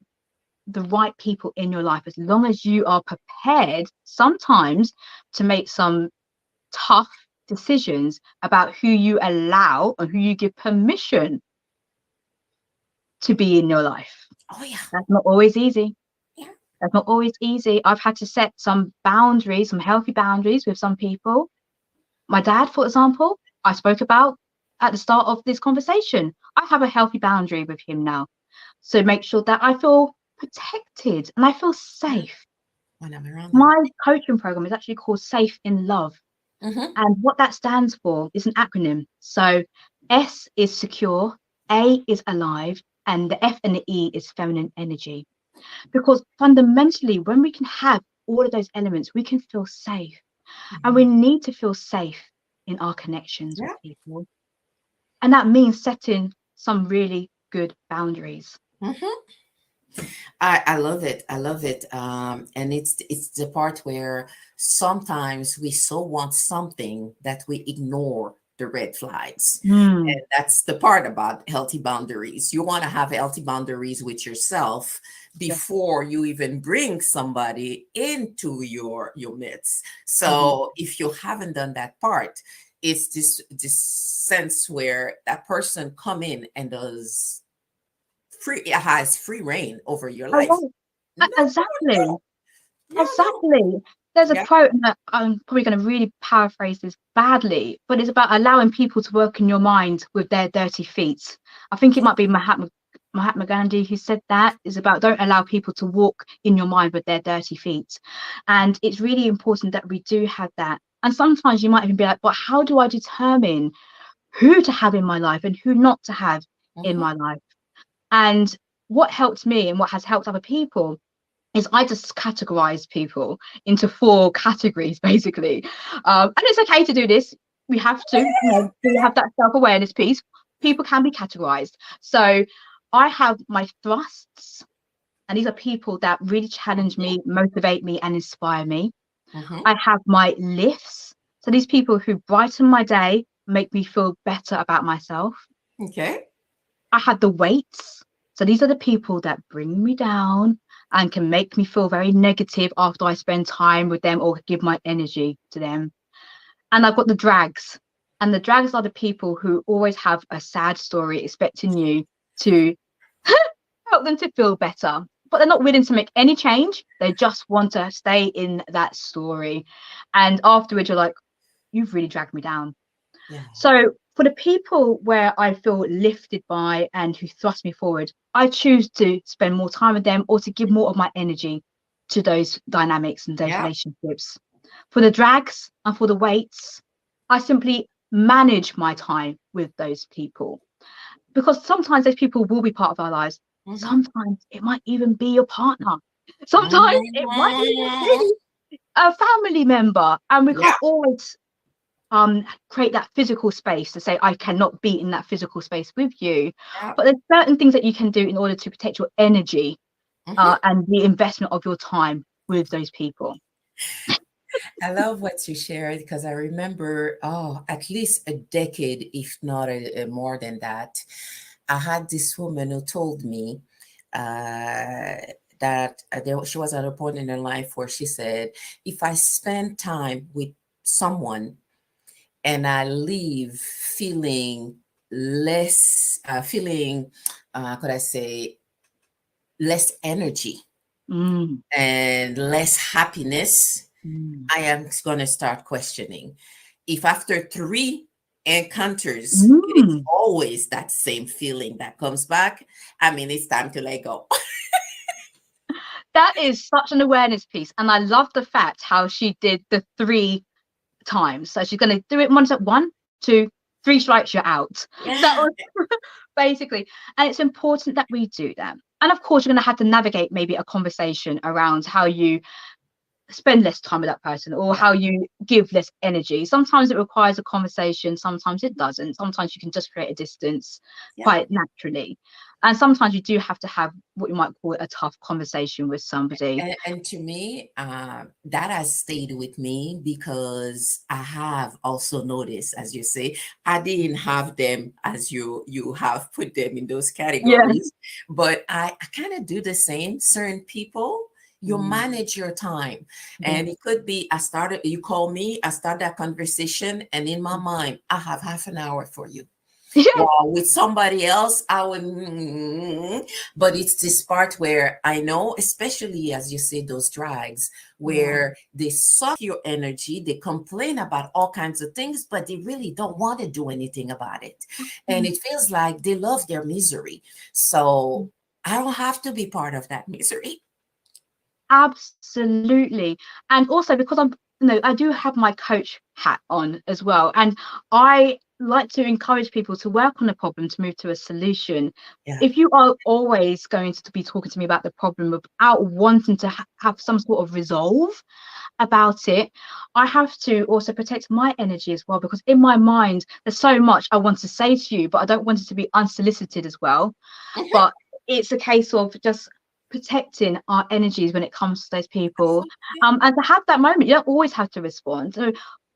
the right people in your life, as long as you are prepared sometimes to make some tough decisions about who you allow and who you give permission to be in your life. Oh, yeah. That's not always easy. Yeah. That's not always easy. I've had to set some boundaries, some healthy boundaries with some people. My dad, for example, I spoke about at the start of this conversation. I have a healthy boundary with him now. So make sure that I feel protected and I feel safe. When I'm around them. My coaching program is actually called Safe in Love. Mhm. And what that stands for is an acronym. So S is secure, A is alive, and the F and the E is feminine energy. Because fundamentally, when we can have all of those elements, we can feel safe. And we need to feel safe in our connections Yeah. with people. And that means setting some really good boundaries. Mhm. I love it. I love it. And it's the part where sometimes we so want something that we ignore the red flags. Mm, And that's the part about healthy boundaries. You want to have healthy boundaries with yourself yeah. before you even bring somebody into your midst. Mhm. So if you haven't done that part, it's this sense where that person come in and does has free reign over your Oh, life. right. No, Exactly. no, no, no. Exactly. There's a Yeah. quote that I'm probably going to really paraphrase this badly, but it's about allowing people to work in your mind with their dirty feet. I think it might be Mahatma Gandhi who said that. Is about don't allow people to walk in your mind with their dirty feet. And it's really important that we do have that. And sometimes you might even be like, but how do I determine who to have in my life and who not to have in Mhm. my life? And what helped me and what has helped other people is I just categorize people into 4 categories, basically. And it's okay to do this. We have to, we have that self-awareness piece. People can be categorized. So I have my thrusts, and these are people that really challenge me, motivate me, and inspire me. Mhm. I have my lifts. So these people who brighten my day, make me feel better about myself. Okay. I had the weights. So these are the people that bring me down and can make me feel very negative after I spend time with them or give my energy to them. And I've got the drags. And the drags are the people who always have a sad story expecting you to help them to feel better. But they're not willing to make any change. They just want to stay in that story. And afterwards, you're like, you've really dragged me down. Yeah. So for the people where I feel lifted by and who thrust me forward, I choose to spend more time with them or to give more of my energy to those dynamics and those Yeah. relationships. For the drags and for the weights, I simply manage my time with those people, because sometimes those people will be part of our lives. Mm-hmm. Sometimes it might even be your partner. Sometimes it might even Mhm. be a family member, and we Yeah. can't always create that physical space to say I cannot be in that physical space with you. Yeah. But there's certain things that you can do in order to protect your energy Mhm. and the investment of your time with those people. I love what you shared because I remember, oh, at least a decade, if not more than that. I had this woman who told me that she was at a point in her life where she said, if I spend time with someone and I leave feeling could I say, less energy Mm, and less happiness, mm, I am going to start questioning. If after three encounters, it is mm. always that same feeling that comes back, I mean, it's time to let go. That is such an awareness piece. And I love the fact how she did the 3 times. So she's going to do it once at 1, 2, 3 strikes, you're out. That Yeah. was basically. And it's important that we do that. And of course, you're going to have to navigate maybe a conversation around how you spend less time with that person or Yeah. how you give less energy. Sometimes it requires a conversation, sometimes it doesn't. Sometimes you can just create a distance Yeah. quite naturally. And sometimes you do have to have what you might call a tough conversation with somebody. And to me, that has stayed with me because I have also noticed, as you say, I didn't have them as you have put them in those Yeah. categories, but I kind of do the same. Certain people, you Mm, manage your time, yeah. and it could be you call me, I start that conversation, and in my mind, I have half an hour for you. Yeah. Wow, with somebody else, I would, but it's this part where I know, especially as you say, those drags, Yeah. where they suck your energy, they complain about all kinds of things, but they really don't want to do anything about it. And Mm, it feels like they love their misery. So I don't have to be part of that misery. absolutely. And also because I do have my coach hat on as well. And I like to encourage people to work on a problem to move to a solution. Yeah. If you are always going to be talking to me about the problem without wanting to have some sort of resolve about it, I have to also protect my energy as well, because in my mind, there's so much I want to say to you, but I don't want it to be unsolicited as well. Mhm. But it's a case of just protecting our energies when it comes to those people, and to have that moment. You don't always have to respond. So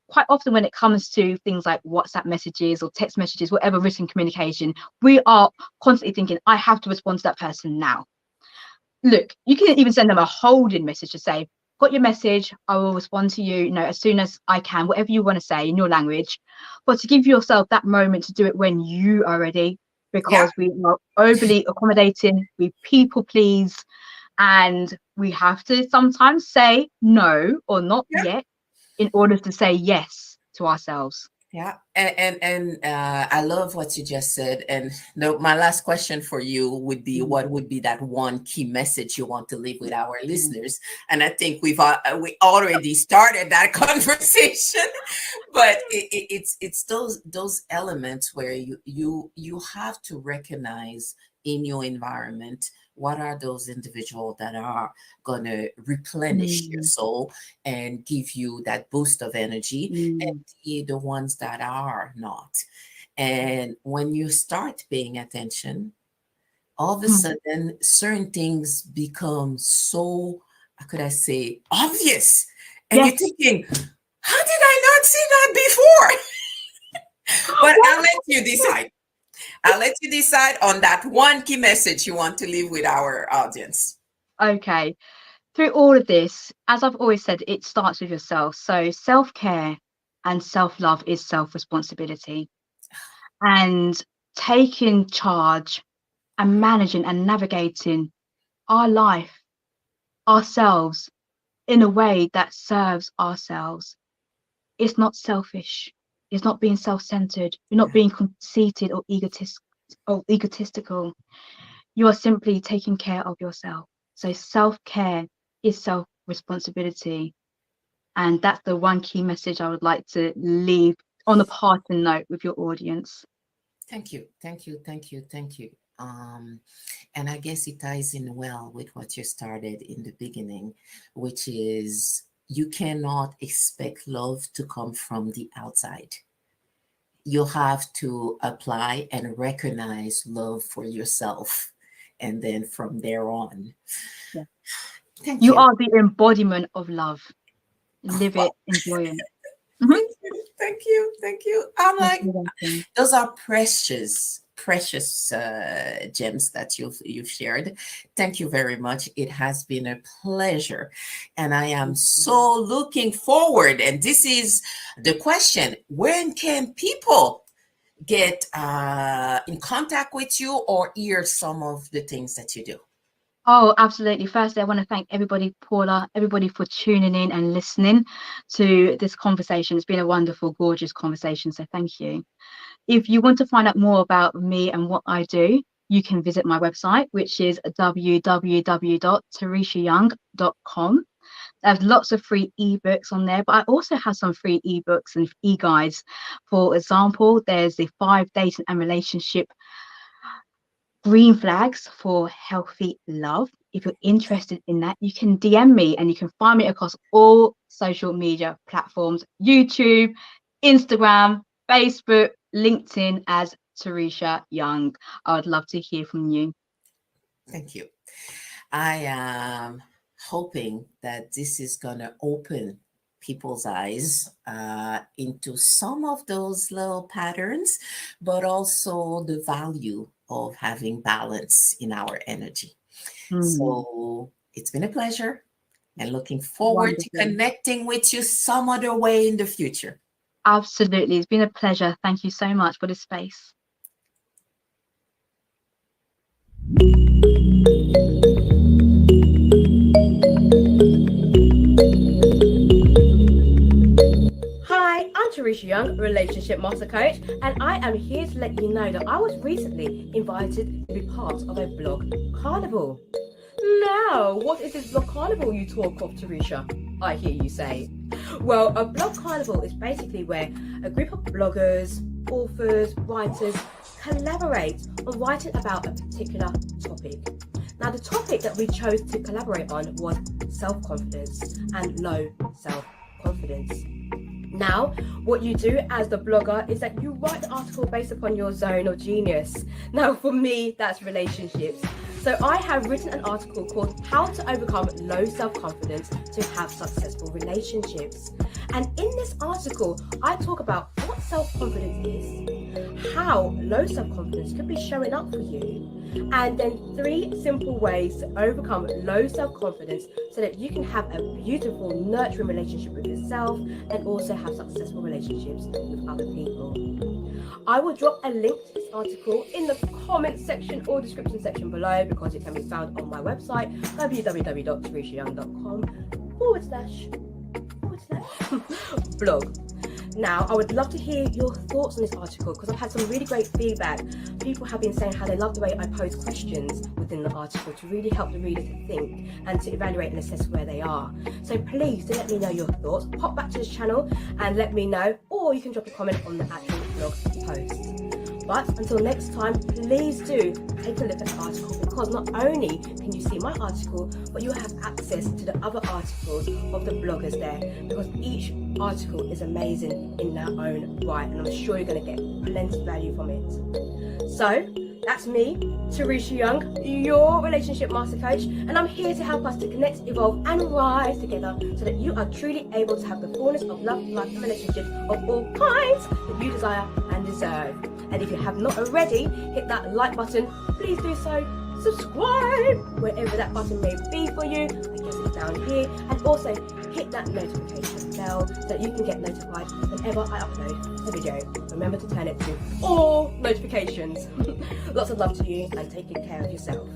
quite often when it comes to things like WhatsApp messages or text messages, whatever written communication, we are constantly thinking, I have to respond to that person now. Look, you can even send them a holding message to say, got your message, I will respond to you, as soon as I can, whatever you want to say in your language. But to give yourself that moment to do it when you are ready, Yeah. because we are overly accommodating, we people please, and we have to sometimes say no or not Yeah. yet in order to say yes to ourselves. Yeah, and I love what you just said. And no, my last question for you would be, Mm, what would be that one key message you want to leave with our mm, listeners? And I think we already started that conversation, but it's those elements where you have to recognize in your environment what are those individuals that are gonna replenish your mm, soul and give you that boost of energy, mm, the ones that are not. And when you start paying attention, all of a mm. sudden, certain things become so, how could I say, obvious. And you're Yes. thinking, how did I not see that before? But I'll let you decide. I'll let you decide on that one key message you want to leave with our audience. Okay. Through all of this, as I've always said, it starts with yourself. So self-care and self-love is self-responsibility. And taking charge and managing and navigating our life, ourselves, in a way that serves ourselves. It's not selfish. is not being self-centered. You're not being conceited or egotistical. You are simply taking care of yourself. So self-care is self-responsibility. And that's the one key message I would like to leave on a parting note with your audience. Thank you. And I guess it ties in well with what you started in the beginning, which is you cannot expect love to come from the outside. You have to apply and recognize love for yourself. And then from there on. Yeah. Thank You you. are the embodiment of love. Live it, enjoy it. Thank you. I'm like, those are precious gems that you've shared. Thank you very much. It has been a pleasure, and I am so looking forward. And this is the question: when can people get in contact with you or hear some of the things that you do? Oh, absolutely. Firstly, I want to thank everybody, Paula, everybody for tuning in and listening to this conversation. It's been a wonderful, gorgeous conversation. So thank you. If you want to find out more about me and what I do, you can visit my website, which is www.tereshayoung.com. There's lots of free ebooks on there, but I also have some free ebooks and e-guides. For example, there's the 5 dating and relationship green flags for healthy love. If you're interested in that, you can DM me, and you can find me across all social media platforms: YouTube, Instagram, Facebook, LinkedIn as Teresha Young. I would love to hear from you. Thank you. I am hoping that this is going to open people's eyes into some of those little patterns, but also the value of having balance in our energy. So it's been a pleasure, and looking forward to connecting with you some other way in the future. Absolutely. It's been a pleasure. Thank you so much for the space. Hi, I'm Teresha Young, relationship master coach, and I am here to let you know that I was recently invited to be part of a blog carnival. Now, what is this blog carnival you talk of, Teresha? I hear you say. Well, a blog carnival is basically where a group of bloggers, authors, writers collaborate on writing about a particular topic. Now, the topic that we chose to collaborate on was self-confidence and low self-confidence. Now, what you do as the blogger is that you write the article based upon your zone of genius. Now, for me, that's relationships. So I have written an article called How to Overcome Low Self-Confidence to Have Successful Relationships. And in this article, I talk about what self-confidence is, how low self-confidence could be showing up for you, and then 3 simple ways to overcome low self-confidence so that you can have a beautiful, nurturing relationship with yourself and also have successful relationships with other people. I will drop a link to this article in the comment section or description section below, because it can be found on my website, www.tereshayoung.com/blog. Now, I would love to hear your thoughts on this article, because I've had some really great feedback. People have been saying how they love the way I pose questions within the article to really help the reader to think and to evaluate and assess where they are. So please do let me know your thoughts. Pop back to this channel and let me know, or you can drop a comment on the actual blog post. But until next time, please do take a look at the article, because not only can you see my article, but you have access to the other articles of the bloggers there, because each article is amazing in their own right, and I'm sure you're going to get plenty of value from it. So that's me, Teresha Young, your relationship master coach, and I'm here to help us to connect, evolve and rise together so that you are truly able to have the fullness of love, life and relationships of all kinds that you desire and deserve. And if you have not already, hit that like button, please do so. Subscribe wherever that button may be for you. I guess it's down here. And also hit that notification bell so that you can get notified whenever I upload a video. Remember to turn it to all notifications. Lots of love to you, and take good care of yourself.